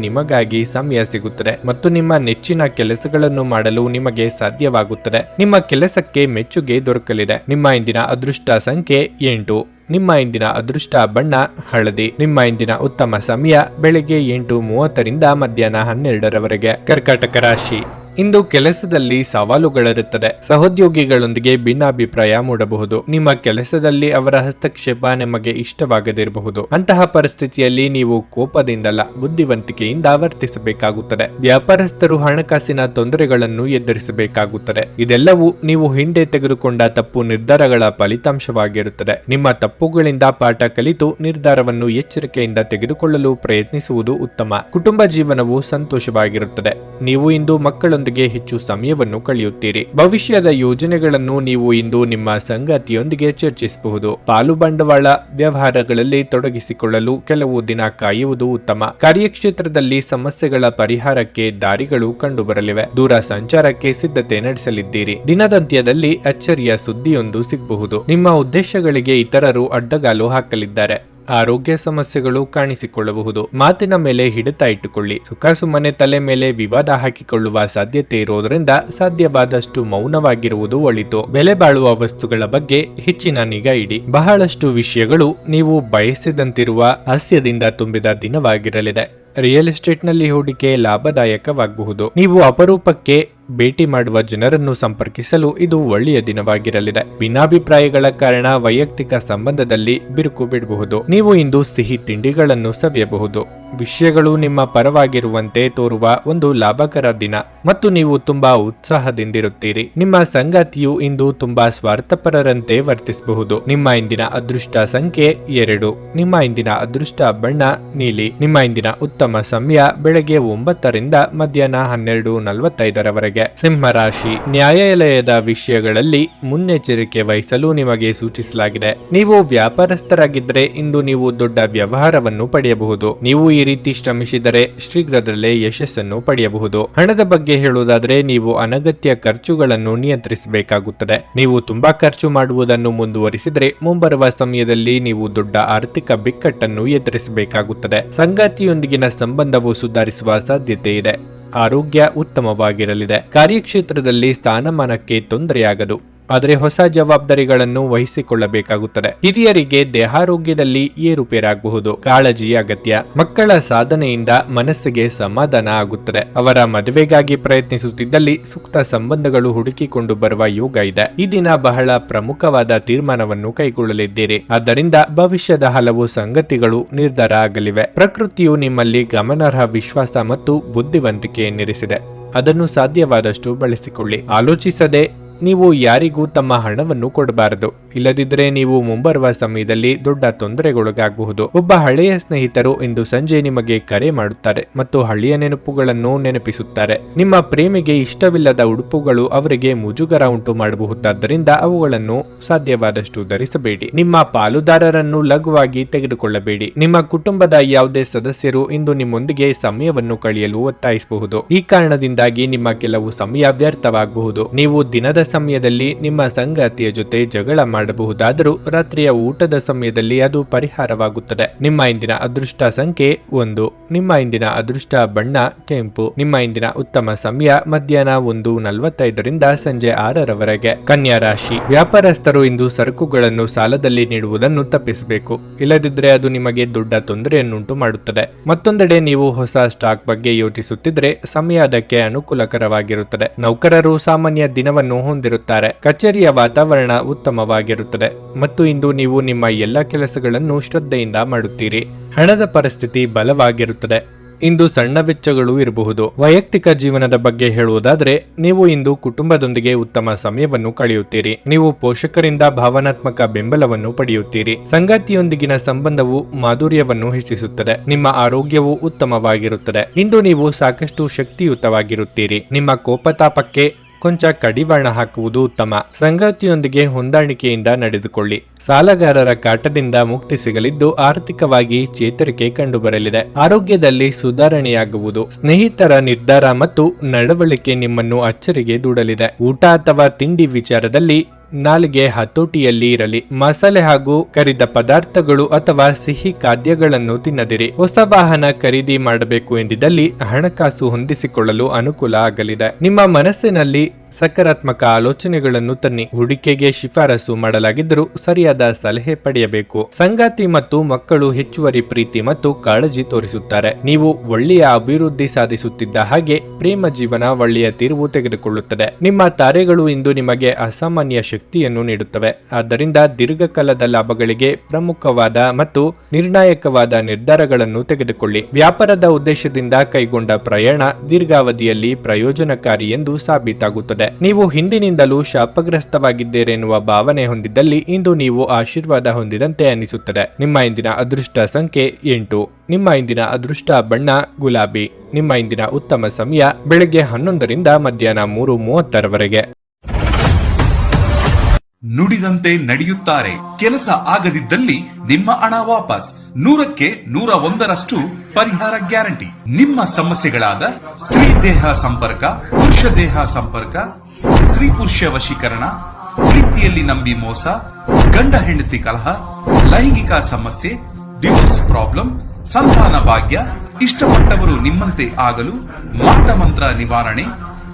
ನಿಮಗಾಗಿ ಸಮಯ ಸಿಗುತ್ತದೆ ಮತ್ತು ನಿಮ್ಮ ನೆಚ್ಚಿನ ಕೆಲಸಗಳನ್ನು ಮಾಡಲು ನಿಮಗೆ ಸಾಧ್ಯವಾಗುತ್ತದೆ. ನಿಮ್ಮ ಕೆಲಸಕ್ಕೆ ಮೆಚ್ಚುಗೆ ದೊರಕಲಿದೆ. ನಿಮ್ಮ ಇಂದಿನ ಅದೃಷ್ಟ ಸಂಖ್ಯೆ 8. ನಿಮ್ಮ ಇಂದಿನ ಅದೃಷ್ಟ ಬಣ್ಣ ಹಳದಿ. ನಿಮ್ಮ ಇಂದಿನ ಉತ್ತಮ ಸಮಯ ಬೆಳಗ್ಗೆ 8:30ರಿಂದ ಮಧ್ಯಾಹ್ನ 12ರವರೆಗೆ. ಕರ್ಕಾಟಕ ರಾಶಿ, ಇಂದು ಕೆಲಸದಲ್ಲಿ ಸವಾಲುಗಳಿರುತ್ತದೆ. ಸಹೋದ್ಯೋಗಿಗಳೊಂದಿಗೆ ಭಿನ್ನಾಭಿಪ್ರಾಯ ಮೂಡಬಹುದು. ನಿಮ್ಮ ಕೆಲಸದಲ್ಲಿ ಅವರ ಹಸ್ತಕ್ಷೇಪ ನಿಮಗೆ ಇಷ್ಟವಾಗದಿರಬಹುದು. ಅಂತಹ ಪರಿಸ್ಥಿತಿಯಲ್ಲಿ ನೀವು ಕೋಪದಿಂದಲ್ಲ, ಬುದ್ಧಿವಂತಿಕೆಯಿಂದ ವರ್ತಿಸಬೇಕಾಗುತ್ತದೆ. ವ್ಯಾಪಾರಸ್ಥರು ಹಣಕಾಸಿನ ತೊಂದರೆಗಳನ್ನು ಎದುರಿಸಬೇಕಾಗುತ್ತದೆ. ಇದೆಲ್ಲವೂ ನೀವು ಹಿಂದೆ ತೆಗೆದುಕೊಂಡ ತಪ್ಪು ನಿರ್ಧಾರಗಳ ಫಲಿತಾಂಶವಾಗಿರುತ್ತದೆ. ನಿಮ್ಮ ತಪ್ಪುಗಳಿಂದ ಪಾಠ ಕಲಿತು ನಿರ್ಧಾರವನ್ನು ಎಚ್ಚರಿಕೆಯಿಂದ ತೆಗೆದುಕೊಳ್ಳಲು ಪ್ರಯತ್ನಿಸುವುದು ಉತ್ತಮ. ಕುಟುಂಬ ಜೀವನವು ಸಂತೋಷವಾಗಿರುತ್ತದೆ. ನೀವು ಇಂದು ಮಕ್ಕಳೊಂದಿಗೆ ಹೆಚ್ಚು ಸಮಯವನ್ನು ಕಳೆಯುತ್ತೀರಿ. ಭವಿಷ್ಯದ ಯೋಜನೆಗಳನ್ನು ನೀವು ಇಂದು ನಿಮ್ಮ ಸಂಗಾತಿಯೊಂದಿಗೆ ಚರ್ಚಿಸಬಹುದು. ಪಾಲು ಬಂಡವಾಳ ವ್ಯವಹಾರಗಳಲ್ಲಿ ತೊಡಗಿಸಿಕೊಳ್ಳಲು ಕೆಲವು ದಿನ ಕಾಯುವುದು ಉತ್ತಮ. ಕಾರ್ಯಕ್ಷೇತ್ರದಲ್ಲಿ ಸಮಸ್ಯೆಗಳ ಪರಿಹಾರಕ್ಕೆ ದಾರಿಗಳು ಕಂಡುಬರಲಿವೆ. ದೂರ ಸಂಚಾರಕ್ಕೆ ಸಿದ್ಧತೆ ನಡೆಸಲಿದ್ದೀರಿ. ದಿನದಂತ್ಯದಲ್ಲಿ ಅಚ್ಚರಿಯ ಸುದ್ದಿಯೊಂದು ಸಿಗಬಹುದು. ನಿಮ್ಮ ಉದ್ದೇಶಗಳಿಗೆ ಇತರರು ಅಡ್ಡಗಾಲು ಹಾಕಲಿದ್ದಾರೆ. ಆರೋಗ್ಯ ಸಮಸ್ಯೆಗಳು ಕಾಣಿಸಿಕೊಳ್ಳಬಹುದು. ಮಾತಿನ ಮೇಲೆ ಹಿಡಿತ ಇಟ್ಟುಕೊಳ್ಳಿ. ಸುಖ ಸುಮ್ಮನೆ ತಲೆ ಮೇಲೆ ವಿವಾದ ಹಾಕಿಕೊಳ್ಳುವ ಸಾಧ್ಯತೆ ಇರುವುದರಿಂದ ಸಾಧ್ಯವಾದಷ್ಟು ಮೌನವಾಗಿರುವುದು ಒಳಿತು. ಬೆಲೆ ಬಾಳುವ ವಸ್ತುಗಳ ಬಗ್ಗೆ ಹೆಚ್ಚಿನ ನಿಗಾ ಇಡಿ. ಬಹಳಷ್ಟು ವಿಷಯಗಳು ನೀವು ಬಯಸಿದಂತಿರುವ ಹಾಸ್ಯದಿಂದ ತುಂಬಿದ ದಿನವಾಗಿರಲಿದೆ. ರಿಯಲ್ ಎಸ್ಟೇಟ್ನಲ್ಲಿ ಹೂಡಿಕೆ ಲಾಭದಾಯಕವಾಗಬಹುದು. ನೀವು ಅಪರೂಪಕ್ಕೆ ಭೇಟಿ ಮಾಡುವ ಜನರನ್ನು ಸಂಪರ್ಕಿಸಲು ಇದು ಒಳ್ಳೆಯ ದಿನವಾಗಿರಲಿದೆ. ಭಿನ್ನಾಭಿಪ್ರಾಯಗಳ ಕಾರಣ ವೈಯಕ್ತಿಕ ಸಂಬಂಧದಲ್ಲಿ ಬಿರುಕು ಬಿಡಬಹುದು. ನೀವು ಇಂದು ಸಿಹಿ ತಿಂಡಿಗಳನ್ನು ಸವಿಯಬಹುದು. ವಿಷಯಗಳು ನಿಮ್ಮ ಪರವಾಗಿರುವಂತೆ ತೋರುವ ಒಂದು ಲಾಭಕರ ದಿನ ಮತ್ತು ನೀವು ತುಂಬಾ ಉತ್ಸಾಹದಿಂದಿರುತ್ತೀರಿ. ನಿಮ್ಮ ಸಂಗಾತಿಯು ಇಂದು ತುಂಬಾ ಸ್ವಾರ್ಥಪರರಂತೆ ವರ್ತಿಸಬಹುದು. ನಿಮ್ಮ ಇಂದಿನ ಅದೃಷ್ಟ ಸಂಖ್ಯೆ 2. ನಿಮ್ಮ ಇಂದಿನ ಅದೃಷ್ಟ ಬಣ್ಣ ನೀಲಿ. ನಿಮ್ಮ ಇಂದಿನ ಉತ್ತಮ ಸಮಯ ಬೆಳಗ್ಗೆ 9ರಿಂದ ಮಧ್ಯಾಹ್ನ 12:45ರವರೆಗೆ. ಸಿಂಹರಾಶಿ, ನ್ಯಾಯಾಲಯದ ವಿಷಯಗಳಲ್ಲಿ ಮುನ್ನೆಚ್ಚರಿಕೆ ವಹಿಸಲು ನಿಮಗೆ ಸೂಚಿಸಲಾಗಿದೆ. ನೀವು ವ್ಯಾಪಾರಸ್ಥರಾಗಿದ್ದರೆ ಇಂದು ನೀವು ದೊಡ್ಡ ವ್ಯವಹಾರವನ್ನು ಪಡೆಯಬಹುದು. ನೀವು ಈ ರೀತಿ ಶ್ರಮಿಸಿದರೆ ಶೀಘ್ರದಲ್ಲೇ ಯಶಸ್ಸನ್ನು ಪಡೆಯಬಹುದು. ಹಣದ ಬಗ್ಗೆ ಹೇಳುವುದಾದರೆ ನೀವು ಅನಗತ್ಯ ಖರ್ಚುಗಳನ್ನು ನಿಯಂತ್ರಿಸಬೇಕಾಗುತ್ತದೆ. ನೀವು ತುಂಬಾ ಖರ್ಚು ಮಾಡುವುದನ್ನು ಮುಂದುವರಿಸಿದರೆ ಮುಂಬರುವ ಸಮಯದಲ್ಲಿ ನೀವು ದೊಡ್ಡ ಆರ್ಥಿಕ ಬಿಕ್ಕಟ್ಟನ್ನು ಎದುರಿಸಬೇಕಾಗುತ್ತದೆ. ಸಂಗಾತಿಯೊಂದಿಗಿನ ಸಂಬಂಧವು ಸುಧಾರಿಸುವ ಸಾಧ್ಯತೆ ಇದೆ. ಆರೋಗ್ಯ ಉತ್ತಮವಾಗಿರಲಿದೆ. ಕಾರ್ಯಕ್ಷೇತ್ರದಲ್ಲಿ ಸ್ಥಾನಮಾನಕ್ಕೆ ತೊಂದರೆಯಾಗದು. ಆದರೆ ಹೊಸ ಜವಾಬ್ದಾರಿಗಳನ್ನು ವಹಿಸಿಕೊಳ್ಳಬೇಕಾಗುತ್ತದೆ. ಹಿರಿಯರಿಗೆ ದೇಹಾರೋಗ್ಯದಲ್ಲಿ ಏರುಪೇರಾಗಬಹುದು. ಕಾಳಜಿ ಅಗತ್ಯ. ಮಕ್ಕಳ ಸಾಧನೆಯಿಂದ ಮನಸ್ಸಿಗೆ ಸಮಾಧಾನ ಆಗುತ್ತದೆ. ಅವರ ಮದುವೆಗಾಗಿ ಪ್ರಯತ್ನಿಸುತ್ತಿದ್ದಲ್ಲಿ ಸೂಕ್ತ ಸಂಬಂಧಗಳು ಹುಡುಕಿಕೊಂಡು ಬರುವ ಯೋಗ ಇದೆ. ಈ ದಿನ ಬಹಳ ಪ್ರಮುಖವಾದ ತೀರ್ಮಾನವನ್ನು ಕೈಗೊಳ್ಳಲಿದ್ದೀರಿ. ಆದ್ದರಿಂದ ಭವಿಷ್ಯದ ಹಲವು ಸಂಗತಿಗಳು ನಿರ್ಧಾರ ಆಗಲಿವೆ. ಪ್ರಕೃತಿಯು ನಿಮ್ಮಲ್ಲಿ ಗಮನಾರ್ಹ ವಿಶ್ವಾಸ ಮತ್ತು ಬುದ್ಧಿವಂತಿಕೆಯನ್ನಿರಿಸಿದೆ. ಅದನ್ನು ಸಾಧ್ಯವಾದಷ್ಟು ಬಳಸಿಕೊಳ್ಳಿ. ಆಲೋಚಿಸದೆ ನೀವು ಯಾರಿಗೂ ತಮ್ಮ ಹಣವನ್ನು ಕೊಡಬಾರದು. ಇಲ್ಲದಿದ್ದರೆ ನೀವು ಮುಂಬರುವ ಸಮಯದಲ್ಲಿ ದೊಡ್ಡ ತೊಂದರೆಗೊಳಗಾಗಬಹುದು. ಒಬ್ಬ ಹಳೆಯ ಸ್ನೇಹಿತರು ಇಂದು ಸಂಜೆ ನಿಮಗೆ ಕರೆ ಮಾಡುತ್ತಾರೆ ಮತ್ತು ಹಳ್ಳಿಯ ನೆನಪುಗಳನ್ನು ನೆನಪಿಸುತ್ತಾರೆ. ನಿಮ್ಮ ಪ್ರೇಮಿಗೆ ಇಷ್ಟವಿಲ್ಲದ ಉಡುಪುಗಳು ಅವರಿಗೆ ಮುಜುಗರ ಉಂಟು ಮಾಡಬಹುದಾದ್ದರಿಂದ ಅವುಗಳನ್ನು ಸಾಧ್ಯವಾದಷ್ಟು ಧರಿಸಬೇಡಿ. ನಿಮ್ಮ ಪಾಲುದಾರರನ್ನು ಲಘುವಾಗಿ ತೆಗೆದುಕೊಳ್ಳಬೇಡಿ. ನಿಮ್ಮ ಕುಟುಂಬದ ಯಾವುದೇ ಸದಸ್ಯರು ಇಂದು ನಿಮ್ಮೊಂದಿಗೆ ಸಮಯವನ್ನು ಕಳೆಯಲು ಒತ್ತಾಯಿಸಬಹುದು. ಈ ಕಾರಣದಿಂದಾಗಿ ನಿಮ್ಮ ಕೆಲವು ಸಮಯ ವ್ಯರ್ಥವಾಗಬಹುದು. ನೀವು ದಿನದ ಸಮಯದಲ್ಲಿ ನಿಮ್ಮ ಸಂಗಾತಿಯ ಜೊತೆ ಜಗಳ ಮಾಡಬಹುದಾದರೂ ರಾತ್ರಿಯ ಊಟದ ಸಮಯದಲ್ಲಿ ಅದು ಪರಿಹಾರವಾಗುತ್ತದೆ. ನಿಮ್ಮ ಇಂದಿನ ಅದೃಷ್ಟ ಸಂಖ್ಯೆ 1. ನಿಮ್ಮ ಇಂದಿನ ಅದೃಷ್ಟ ಬಣ್ಣ ಕೆಂಪು. ನಿಮ್ಮ ಇಂದಿನ ಉತ್ತಮ ಸಮಯ ಮಧ್ಯಾಹ್ನ 1:45ರಿಂದ ಸಂಜೆ 6ರವರೆಗೆ. ಕನ್ಯಾ ರಾಶಿ. ವ್ಯಾಪಾರಸ್ಥರು ಇಂದು ಸರಕುಗಳನ್ನು ಸಾಲದಲ್ಲಿ ನೀಡುವುದನ್ನು ತಪ್ಪಿಸಬೇಕು. ಇಲ್ಲದಿದ್ದರೆ ಅದು ನಿಮಗೆ ದೊಡ್ಡ ತೊಂದರೆಯನ್ನುಂಟು ಮಾಡುತ್ತದೆ. ಮತ್ತೊಂದೆಡೆ ನೀವು ಹೊಸ ಸ್ಟಾಕ್ ಬಗ್ಗೆ ಯೋಚಿಸುತ್ತಿದ್ರೆ ಸಮಯ ಅದಕ್ಕೆ ಅನುಕೂಲಕರವಾಗಿರುತ್ತದೆ. ನೌಕರರು ಸಾಮಾನ್ಯ ದಿನವನ್ನು ಹೊಂದಿರುತ್ತಾರೆ. ಕಚೇರಿಯ ವಾತಾವರಣ ಉತ್ತಮವಾಗಿರುತ್ತದೆ ಮತ್ತು ಇಂದು ನೀವು ನಿಮ್ಮ ಎಲ್ಲ ಕೆಲಸಗಳನ್ನು ಶ್ರದ್ಧೆಯಿಂದ ಮಾಡುತ್ತೀರಿ. ಹಣದ ಪರಿಸ್ಥಿತಿ ಬಲವಾಗಿರುತ್ತದೆ. ಇಂದು ಸಣ್ಣ ವೆಚ್ಚಗಳು ಇರಬಹುದು. ವೈಯಕ್ತಿಕ ಜೀವನದ ಬಗ್ಗೆ ಹೇಳುವುದಾದರೆ ನೀವು ಇಂದು ಕುಟುಂಬದೊಂದಿಗೆ ಉತ್ತಮ ಸಮಯವನ್ನು ಕಳೆಯುತ್ತೀರಿ. ನೀವು ಪೋಷಕರಿಂದ ಭಾವನಾತ್ಮಕ ಬೆಂಬಲವನ್ನು ಪಡೆಯುತ್ತೀರಿ. ಸಂಗಾತಿಯೊಂದಿಗಿನ ಸಂಬಂಧವು ಮಾಧುರ್ಯವನ್ನು ಹೆಚ್ಚಿಸುತ್ತದೆ. ನಿಮ್ಮ ಆರೋಗ್ಯವು ಉತ್ತಮವಾಗಿರುತ್ತದೆ. ಇಂದು ನೀವು ಸಾಕಷ್ಟು ಶಕ್ತಿಯುತವಾಗಿರುತ್ತೀರಿ. ನಿಮ್ಮ ಕೋಪತಾಪಕ್ಕೆ ಕೊಂಚ ಕಡಿವಾಣ ಹಾಕುವುದು ಉತ್ತಮ. ಸಂಗಾತಿಯೊಂದಿಗೆ ಹೊಂದಾಣಿಕೆಯಿಂದ ನಡೆದುಕೊಳ್ಳಿ. ಸಾಲಗಾರರ ಕಾಟದಿಂದ ಮುಕ್ತಿ ಸಿಗಲಿದ್ದು ಆರ್ಥಿಕವಾಗಿ ಚೇತರಿಕೆ ಕಂಡುಬರಲಿದೆ. ಆರೋಗ್ಯದಲ್ಲಿ ಸುಧಾರಣೆಯಾಗುವುದು. ಸ್ನೇಹಿತರ ನಿರ್ಧಾರ ಮತ್ತು ನಡವಳಿಕೆ ನಿಮ್ಮನ್ನು ಅಚ್ಚರಿಗೆ ದೂಡಲಿದೆ. ಊಟ ಅಥವಾ ತಿಂಡಿ ವಿಚಾರದಲ್ಲಿ ನಾಲಿಗೆ ಹತೋಟಿಯಲ್ಲಿ ಇರಲಿ. ಮಸಾಲೆ ಹಾಗೂ ಕರಿದ ಪದಾರ್ಥಗಳು ಅಥವಾ ಸಿಹಿ ಖಾದ್ಯಗಳನ್ನು ತಿನ್ನದಿರಿ. ಹೊಸ ವಾಹನ ಖರೀದಿ ಮಾಡಬೇಕು ಎಂದಿದ್ದಲ್ಲಿ ಹಣಕಾಸು ಹೊಂದಿಸಿಕೊಳ್ಳಲು ಅನುಕೂಲ ಆಗಲಿದೆ. ನಿಮ್ಮ ಮನಸ್ಸಿನಲ್ಲಿ ಸಕಾರಾತ್ಮಕ ಆಲೋಚನೆಗಳನ್ನು ತನ್ನಿ. ಹೂಡಿಕೆಗೆ ಶಿಫಾರಸು ಮಾಡಲಾಗಿದ್ದರೂ ಸರಿಯಾದ ಸಲಹೆ ಪಡೆಯಬೇಕು. ಸಂಗಾತಿ ಮತ್ತು ಮಕ್ಕಳು ಹೆಚ್ಚುವರಿ ಪ್ರೀತಿ ಮತ್ತು ಕಾಳಜಿ ತೋರಿಸುತ್ತಾರೆ. ನೀವು ಒಳ್ಳೆಯ ಅಭಿವೃದ್ಧಿ ಸಾಧಿಸುತ್ತಿದ್ದ ಹಾಗೆ ಪ್ರೇಮ ಜೀವನ ಒಳ್ಳೆಯ ತಿರುವು ತೆಗೆದುಕೊಳ್ಳುತ್ತದೆ. ನಿಮ್ಮ ತಾರೆಗಳು ಇಂದು ನಿಮಗೆ ಅಸಾಮಾನ್ಯ ಶಕ್ತಿಯನ್ನು ನೀಡುತ್ತವೆ. ಆದ್ದರಿಂದ ದೀರ್ಘಕಾಲದ ಲಾಭಗಳಿಗೆ ಪ್ರಮುಖವಾದ ಮತ್ತು ನಿರ್ಣಾಯಕವಾದ ನಿರ್ಧಾರಗಳನ್ನು ತೆಗೆದುಕೊಳ್ಳಿ. ವ್ಯಾಪಾರದ ಉದ್ದೇಶದಿಂದ ಕೈಗೊಂಡ ಪ್ರಯಾಣ ದೀರ್ಘಾವಧಿಯಲ್ಲಿ ಪ್ರಯೋಜನಕಾರಿ ಎಂದು ಸಾಬೀತಾಗುತ್ತದೆ. ನೀವು ಹಿಂದಿನಿಂದಲೂ ಶಾಪಗ್ರಸ್ತವಾಗಿದ್ದೀರೆನ್ನುವ ಭಾವನೆ ಹೊಂದಿದ್ದಲ್ಲಿ ಇಂದು ನೀವು ಆಶೀರ್ವಾದ ಹೊಂದಿದಂತೆ ಅನಿಸುತ್ತದೆ. ನಿಮ್ಮ ಇಂದಿನ ಅದೃಷ್ಟ ಸಂಖ್ಯೆ 8. ನಿಮ್ಮ ಇಂದಿನ ಅದೃಷ್ಟ ಬಣ್ಣ ಗುಲಾಬಿ. ನಿಮ್ಮ ಇಂದಿನ ಉತ್ತಮ ಸಮಯ ಬೆಳಗ್ಗೆ 11ರಿಂದ ಮಧ್ಯಾಹ್ನ 3:30ರವರೆಗೆ. ನುಡಿದಂತೆ ನಡೆಯುತ್ತಾರೆ. ಕೆಲಸ ಆಗದಿದ್ದಲ್ಲಿ ನಿಮ್ಮ ಹಣ ವಾಪಸ್. 100ಕ್ಕೆ 101ರಷ್ಟು ಪರಿಹಾರ ಗ್ಯಾರಂಟಿ. ನಿಮ್ಮ ಸಮಸ್ಯೆಗಳಾದ ಸ್ತ್ರೀ ದೇಹ ಸಂಪರ್ಕ, ಪುರುಷ ದೇಹ ಸಂಪರ್ಕ, ಸ್ತ್ರೀ ಪುರುಷ ವಶೀಕರಣ, ಪ್ರೀತಿಯಲ್ಲಿ ನಂಬಿ ಮೋಸ, ಗಂಡ ಹೆಂಡತಿ ಕಲಹ, ಲೈಂಗಿಕ ಸಮಸ್ಯೆ, ಡಿವೋರ್ಸ್ ಪ್ರಾಬ್ಲಮ್, ಸಂತಾನ ಭಾಗ್ಯ, ಇಷ್ಟಪಟ್ಟವರು ನಿಮ್ಮಂತೆ ಆಗಲು ಮಾಟ ಮಂತ್ರ ನಿವಾರಣೆ.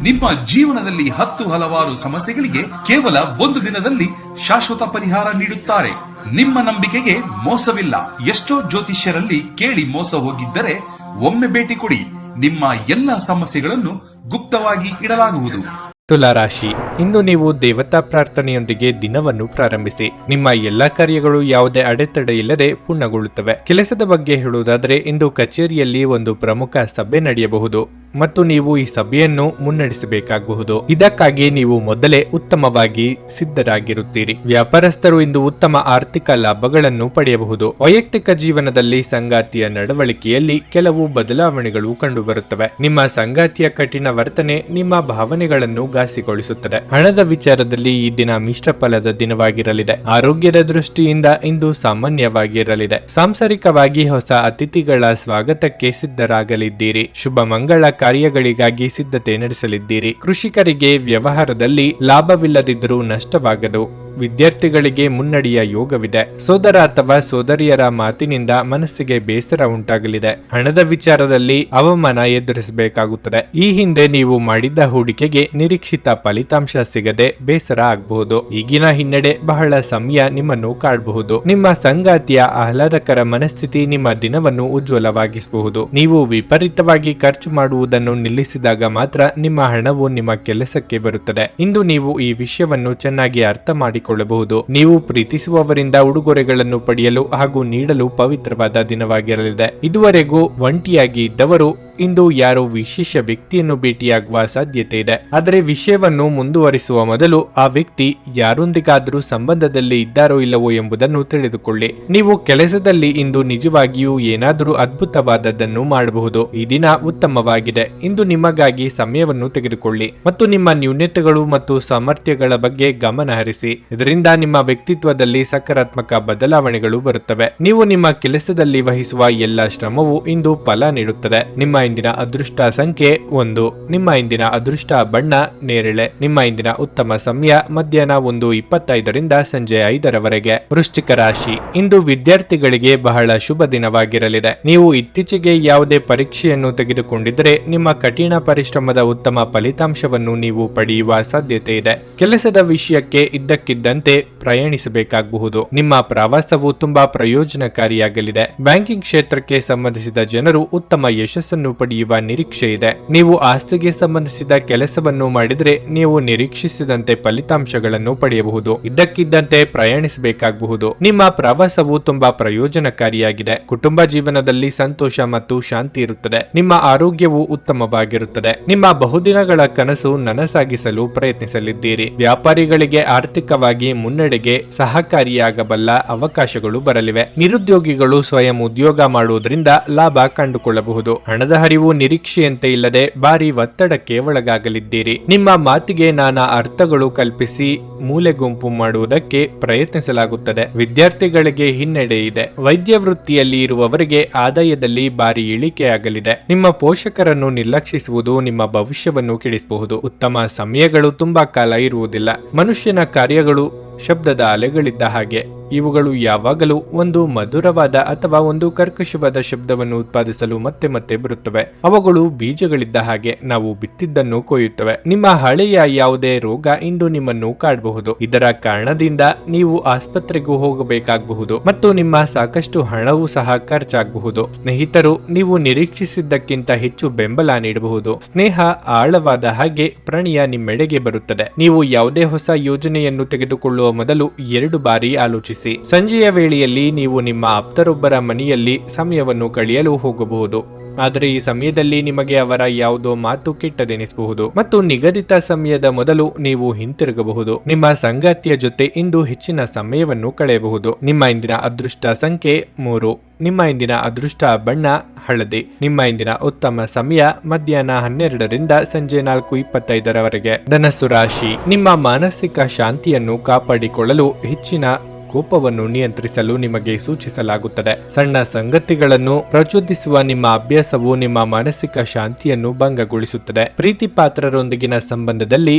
ನಿಮ್ಮ ಜೀವನದಲ್ಲಿ 10 ಹಲವಾರು ಸಮಸ್ಯೆಗಳಿಗೆ ಕೇವಲ 1 ದಿನದಲ್ಲಿ ಶಾಶ್ವತ ಪರಿಹಾರ ನೀಡುತ್ತಾರೆ. ನಿಮ್ಮ ನಂಬಿಕೆಗೆ ಮೋಸವಿಲ್ಲ. ಎಷ್ಟೋ ಜ್ಯೋತಿಷ್ಯರಲ್ಲಿ ಕೇಳಿ ಮೋಸ ಹೋಗಿದ್ದರೆ ಒಮ್ಮೆ ಭೇಟಿ ಕೊಡಿ. ನಿಮ್ಮ ಎಲ್ಲ ಸಮಸ್ಯೆಗಳನ್ನು ಗುಪ್ತವಾಗಿ ಇಡಲಾಗುವುದು. ತುಲಾರಾಶಿ. ಇಂದು ನೀವು ದೇವತಾ ಪ್ರಾರ್ಥನೆಯೊಂದಿಗೆ ದಿನವನ್ನು ಪ್ರಾರಂಭಿಸಿ. ನಿಮ್ಮ ಎಲ್ಲಾ ಕಾರ್ಯಗಳು ಯಾವುದೇ ಅಡೆತಡೆ ಇಲ್ಲದೆ ಪೂರ್ಣಗೊಳ್ಳುತ್ತವೆ. ಕೆಲಸದ ಬಗ್ಗೆ ಹೇಳುವುದಾದರೆ ಇಂದು ಕಚೇರಿಯಲ್ಲಿ ಒಂದು ಪ್ರಮುಖ ಸಭೆ ನಡೆಯಬಹುದು ಮತ್ತು ನೀವು ಈ ಸಭೆಯನ್ನು ಮುನ್ನಡೆಸಬೇಕಾಗಬಹುದು. ಇದಕ್ಕಾಗಿ ನೀವು ಮೊದಲೇ ಉತ್ತಮವಾಗಿ ಸಿದ್ಧರಾಗಿರುತ್ತೀರಿ. ವ್ಯಾಪಾರಸ್ಥರು ಇಂದು ಉತ್ತಮ ಆರ್ಥಿಕ ಲಾಭಗಳನ್ನು ಪಡೆಯಬಹುದು. ವೈಯಕ್ತಿಕ ಜೀವನದಲ್ಲಿ ಸಂಗಾತಿಯ ನಡವಳಿಕೆಯಲ್ಲಿ ಕೆಲವು ಬದಲಾವಣೆಗಳು ಕಂಡುಬರುತ್ತವೆ. ನಿಮ್ಮ ಸಂಗಾತಿಯ ಕಠಿಣ ವರ್ತನೆ ನಿಮ್ಮ ಭಾವನೆಗಳನ್ನು ಘಾಸಿಗೊಳಿಸುತ್ತದೆ. ಹಣದ ವಿಚಾರದಲ್ಲಿ ಈ ದಿನ ಮಿಶ್ರ ಫಲದ ದಿನವಾಗಿರಲಿದೆ. ಆರೋಗ್ಯದ ದೃಷ್ಟಿಯಿಂದ ಇಂದು ಸಾಮಾನ್ಯವಾಗಿರಲಿದೆ. ಸಾಂಸಾರಿಕವಾಗಿ ಹೊಸ ಅತಿಥಿಗಳ ಸ್ವಾಗತಕ್ಕೆ ಸಿದ್ಧರಾಗಲಿದ್ದೀರಿ. ಶುಭ ಮಂಗಳ ಕಾರ್ಯಗಳಿಗಾಗಿ ಸಿದ್ಧತೆ ನಡೆಸಲಿದ್ದೀರಿ. ಕೃಷಿಕರಿಗೆ ವ್ಯವಹಾರದಲ್ಲಿ ಲಾಭವಿಲ್ಲದಿದ್ದರೂ ನಷ್ಟವಾಗದು. ವಿದ್ಯಾರ್ಥಿಗಳಿಗೆ ಮುನ್ನಡೆಯ ಯೋಗವಿದೆ. ಸೋದರ ಅಥವಾ ಸೋದರಿಯರ ಮಾತಿನಿಂದ ಮನಸ್ಸಿಗೆ ಬೇಸರ ಉಂಟಾಗಲಿದೆ. ಹಣದ ವಿಚಾರದಲ್ಲಿ ಅವಮಾನ ಎದುರಿಸಬೇಕಾಗುತ್ತದೆ. ಈ ಹಿಂದೆ ನೀವು ಮಾಡಿದ್ದ ಹೂಡಿಕೆಗೆ ನಿರೀಕ್ಷಿತ ಫಲಿತಾಂಶ ಸಿಗದೆ ಬೇಸರ ಆಗಬಹುದು. ಈಗಿನ ಹಿನ್ನಡೆ ಬಹಳ ಸಮಯ ನಿಮ್ಮನ್ನು ಕಾಡಬಹುದು. ನಿಮ್ಮ ಸಂಗಾತಿಯ ಆಹ್ಲಾದಕರ ಮನಸ್ಥಿತಿ ನಿಮ್ಮ ದಿನವನ್ನು ಉಜ್ವಲವಾಗಿಸಬಹುದು. ನೀವು ವಿಪರೀತವಾಗಿ ಖರ್ಚು ಮಾಡುವುದನ್ನು ನಿಲ್ಲಿಸಿದಾಗ ಮಾತ್ರ ನಿಮ್ಮ ಹಣವು ನಿಮ್ಮ ಕೆಲಸಕ್ಕೆ ಬರುತ್ತದೆ. ಇಂದು ನೀವು ಈ ವಿಷಯವನ್ನು ಚೆನ್ನಾಗಿ ಅರ್ಥ ಮಾಡಿಕೊಳ್ಳಬಹುದು. ನೀವು ಪ್ರೀತಿಸುವವರಿಂದ ಉಡುಗೊರೆಗಳನ್ನು ಪಡೆಯಲು ಹಾಗೂ ನೀಡಲು ಪವಿತ್ರವಾದ ದಿನವಾಗಿರಲಿದೆ. ಇದುವರೆಗೂ ಒಂಟಿಯಾಗಿ ಇದ್ದವರು ಇಂದು ಯಾರೋ ವಿಶೇಷ ವ್ಯಕ್ತಿಯನ್ನು ಭೇಟಿಯಾಗುವ ಸಾಧ್ಯತೆ ಇದೆ. ಆದರೆ ವಿಷಯವನ್ನು ಮುಂದುವರಿಸುವ ಮೊದಲು ಆ ವ್ಯಕ್ತಿ ಯಾರೊಂದಿಗಾದರೂ ಸಂಬಂಧದಲ್ಲಿ ಇದ್ದಾರೋ ಇಲ್ಲವೋ ಎಂಬುದನ್ನು ತಿಳಿದುಕೊಳ್ಳಿ. ನೀವು ಕೆಲಸದಲ್ಲಿ ಇಂದು ನಿಜವಾಗಿಯೂ ಏನಾದರೂ ಅದ್ಭುತವಾದದ್ದನ್ನು ಮಾಡಬಹುದು. ಈ ದಿನ ಉತ್ತಮವಾಗಿದೆ. ಇಂದು ನಿಮಗಾಗಿ ಸಮಯವನ್ನು ತೆಗೆದುಕೊಳ್ಳಿ ಮತ್ತು ನಿಮ್ಮ ನ್ಯೂನತೆಗಳು ಮತ್ತು ಸಾಮರ್ಥ್ಯಗಳ ಬಗ್ಗೆ ಗಮನ ಹರಿಸಿ. ಇದರಿಂದ ನಿಮ್ಮ ವ್ಯಕ್ತಿತ್ವದಲ್ಲಿ ಸಕಾರಾತ್ಮಕ ಬದಲಾವಣೆಗಳು ಬರುತ್ತವೆ. ನೀವು ನಿಮ್ಮ ಕೆಲಸದಲ್ಲಿ ವಹಿಸುವ ಎಲ್ಲ ಶ್ರಮವು ಇಂದು ಫಲ ನೀಡುತ್ತದೆ. ನಿಮ್ಮ ಇಂದಿನ ಅದೃಷ್ಟ ಸಂಖ್ಯೆ 1. ನಿಮ್ಮ ಇಂದಿನ ಅದೃಷ್ಟ ಬಣ್ಣ ನೇರಳೆ. ನಿಮ್ಮ ಇಂದಿನ ಉತ್ತಮ ಸಮಯ ಮಧ್ಯಾಹ್ನ 1:25ರಿಂದ ಸಂಜೆ 5ರವರೆಗೆ. ವೃಶ್ಚಿಕ ರಾಶಿ, ಇಂದು ವಿದ್ಯಾರ್ಥಿಗಳಿಗೆ ಬಹಳ ಶುಭ ದಿನವಾಗಿರಲಿದೆ. ನೀವು ಇತ್ತೀಚೆಗೆ ಯಾವುದೇ ಪರೀಕ್ಷೆಯನ್ನು ತೆಗೆದುಕೊಂಡಿದ್ದರೆ ನಿಮ್ಮ ಕಠಿಣ ಪರಿಶ್ರಮದ ಉತ್ತಮ ಫಲಿತಾಂಶವನ್ನು ನೀವು ಪಡೆಯುವ ಸಾಧ್ಯತೆ ಇದೆ. ಕೆಲಸದ ವಿಷಯಕ್ಕೆ ಇದ್ದಕ್ಕಿದ್ದಂತೆ ಪ್ರಯಾಣಿಸಬೇಕಾಗಬಹುದು. ನಿಮ್ಮ ಪ್ರವಾಸವು ತುಂಬಾ ಪ್ರಯೋಜನಕಾರಿಯಾಗಲಿದೆ. ಬ್ಯಾಂಕಿಂಗ್ ಕ್ಷೇತ್ರಕ್ಕೆ ಸಂಬಂಧಿಸಿದ ಜನರು ಉತ್ತಮ ಯಶಸ್ಸನ್ನು ಪಡೆಯುವ ನಿರೀಕ್ಷೆ ಇದೆ. ನೀವು ಆಸ್ತಿಗೆ ಸಂಬಂಧಿಸಿದ ಕೆಲಸವನ್ನು ಮಾಡಿದರೆ ನೀವು ನಿರೀಕ್ಷಿಸಿದಂತೆ ಫಲಿತಾಂಶಗಳನ್ನು ಪಡೆಯಬಹುದು. ಇದ್ದಕ್ಕಿದ್ದಂತೆ ಪ್ರಯಾಣಿಸಬೇಕಾಗಬಹುದು. ನಿಮ್ಮ ಪ್ರವಾಸವು ತುಂಬಾ ಪ್ರಯೋಜನಕಾರಿಯಾಗಿದೆ. ಕುಟುಂಬ ಜೀವನದಲ್ಲಿ ಸಂತೋಷ ಮತ್ತು ಶಾಂತಿ ಇರುತ್ತದೆ. ನಿಮ್ಮ ಆರೋಗ್ಯವು ಉತ್ತಮವಾಗಿರುತ್ತದೆ. ನಿಮ್ಮ ಬಹುದಿನಗಳ ಕನಸು ನನಸಾಗಿಸಲು ಪ್ರಯತ್ನಿಸಲಿದ್ದೀರಿ. ವ್ಯಾಪಾರಿಗಳಿಗೆ ಆರ್ಥಿಕವಾಗಿ ಮುನ್ನಡೆಗೆ ಸಹಕಾರಿಯಾಗಬಲ್ಲ ಅವಕಾಶಗಳು ಬರಲಿವೆ. ನಿರುದ್ಯೋಗಿಗಳು ಸ್ವಯಂ ಉದ್ಯೋಗ ಮಾಡುವುದರಿಂದ ಲಾಭ ಕಂಡುಕೊಳ್ಳಬಹುದು. ಹಣದ ಹರಿವು ನಿರೀಕ್ಷೆಯಂತೆ ಇಲ್ಲದೆ ಭಾರಿ ಒತ್ತಡಕ್ಕೆ ಒಳಗಾಗಲಿದ್ದೀರಿ. ನಿಮ್ಮ ಮಾತಿಗೆ ನಾನಾ ಅರ್ಥಗಳು ಕಲ್ಪಿಸಿ ಮೂಲೆ ಗುಂಪು ಮಾಡುವುದಕ್ಕೆ ಪ್ರಯತ್ನಿಸಲಾಗುತ್ತದೆ. ವಿದ್ಯಾರ್ಥಿಗಳಿಗೆ ಹಿನ್ನಡೆ ಇದೆ. ವೈದ್ಯ ವೃತ್ತಿಯಲ್ಲಿ ಇರುವವರಿಗೆ ಆದಾಯದಲ್ಲಿ ಭಾರಿ ಇಳಿಕೆಯಾಗಲಿದೆ. ನಿಮ್ಮ ಪೋಷಕರನ್ನು ನಿರ್ಲಕ್ಷಿಸುವುದು ನಿಮ್ಮ ಭವಿಷ್ಯವನ್ನು ಕೆಡಿಸಬಹುದು. ಉತ್ತಮ ಸಮಯಗಳು ತುಂಬಾ ಕಾಲ ಇರುವುದಿಲ್ಲ. ಮನುಷ್ಯನ ಕಾರ್ಯಗಳು ಶಬ್ದದ ಅಲೆಗಳಿದ್ದ ಹಾಗೆ. ಇವುಗಳು ಯಾವಾಗಲೂ ಒಂದು ಮಧುರವಾದ ಅಥವಾ ಒಂದು ಕರ್ಕಶವಾದ ಶಬ್ದವನ್ನು ಉತ್ಪಾದಿಸಲು ಮತ್ತೆ ಮತ್ತೆ ಬರುತ್ತವೆ. ಅವುಗಳು ಬೀಜಗಳಿದ್ದ ಹಾಗೆ, ನಾವು ಬಿತ್ತಿದ್ದನ್ನು ಕೊಯ್ಯುತ್ತವೆ. ನಿಮ್ಮ ಹಳೆಯ ಯಾವುದೇ ರೋಗ ಇಂದು ನಿಮ್ಮನ್ನು ಕಾಡಬಹುದು. ಇದರ ಕಾರಣದಿಂದ ನೀವು ಆಸ್ಪತ್ರೆಗೂ ಹೋಗಬೇಕಾಗಬಹುದು ಮತ್ತು ನಿಮ್ಮ ಸಾಕಷ್ಟು ಹಣವೂ ಸಹ ಖರ್ಚಾಗಬಹುದು. ಸ್ನೇಹಿತರು ನೀವು ನಿರೀಕ್ಷಿಸಿದ್ದಕ್ಕಿಂತ ಹೆಚ್ಚು ಬೆಂಬಲ ನೀಡಬಹುದು. ಸ್ನೇಹ ಆಳವಾದ ಹಾಗೆ ಪ್ರಣಯ ನಿಮ್ಮೆಡೆಗೆ ಬರುತ್ತದೆ. ನೀವು ಯಾವುದೇ ಹೊಸ ಯೋಜನೆಯನ್ನು ತೆಗೆದುಕೊಳ್ಳುವ ಮೊದಲು 2 ಬಾರಿ ಆಲೋಚಿಸಿ. ಸಂಜೆಯ ವೇಳೆಯಲ್ಲಿ ನೀವು ನಿಮ್ಮ ಆಪ್ತರೊಬ್ಬರ ಮನೆಯಲ್ಲಿ ಸಮಯವನ್ನು ಕಳೆಯಲು ಹೋಗಬಹುದು. ಆದರೆ ಈ ಸಮಯದಲ್ಲಿ ನಿಮಗೆ ಅವರ ಯಾವುದೋ ಮಾತು ಕೆಟ್ಟದೆನಿಸಬಹುದು ಮತ್ತು ನಿಗದಿತ ಸಮಯದ ಮೊದಲು ನೀವು ಹಿಂತಿರುಗಬಹುದು. ನಿಮ್ಮ ಸಂಗಾತಿಯ ಜೊತೆ ಇಂದು ಹೆಚ್ಚಿನ ಸಮಯವನ್ನು ಕಳೆಯಬಹುದು. ನಿಮ್ಮ ಇಂದಿನ ಅದೃಷ್ಟ ಸಂಖ್ಯೆ 3. ನಿಮ್ಮ ಇಂದಿನ ಅದೃಷ್ಟ ಬಣ್ಣ ಹಳದಿ. ನಿಮ್ಮ ಇಂದಿನ ಉತ್ತಮ ಸಮಯ ಮಧ್ಯಾಹ್ನ 12ರಿಂದ ಸಂಜೆ 4:25ರವರೆಗೆ. ಧನಸ್ಸು ರಾಶಿ, ನಿಮ್ಮ ಮಾನಸಿಕ ಶಾಂತಿಯನ್ನು ಕಾಪಾಡಿಕೊಳ್ಳಲು ಹೆಚ್ಚಿನ ಕೋಪವನ್ನು ನಿಯಂತ್ರಿಸಲು ನಿಮಗೆ ಸೂಚಿಸಲಾಗುತ್ತದೆ. ಸಣ್ಣ ಸಂಗತಿಗಳನ್ನು ಪ್ರಚೋದಿಸುವ ನಿಮ್ಮ ಅಭ್ಯಾಸವು ನಿಮ್ಮ ಮಾನಸಿಕ ಶಾಂತಿಯನ್ನು ಭಂಗಗೊಳಿಸುತ್ತದೆ. ಪ್ರೀತಿ ಪಾತ್ರರೊಂದಿಗಿನ ಸಂಬಂಧದಲ್ಲಿ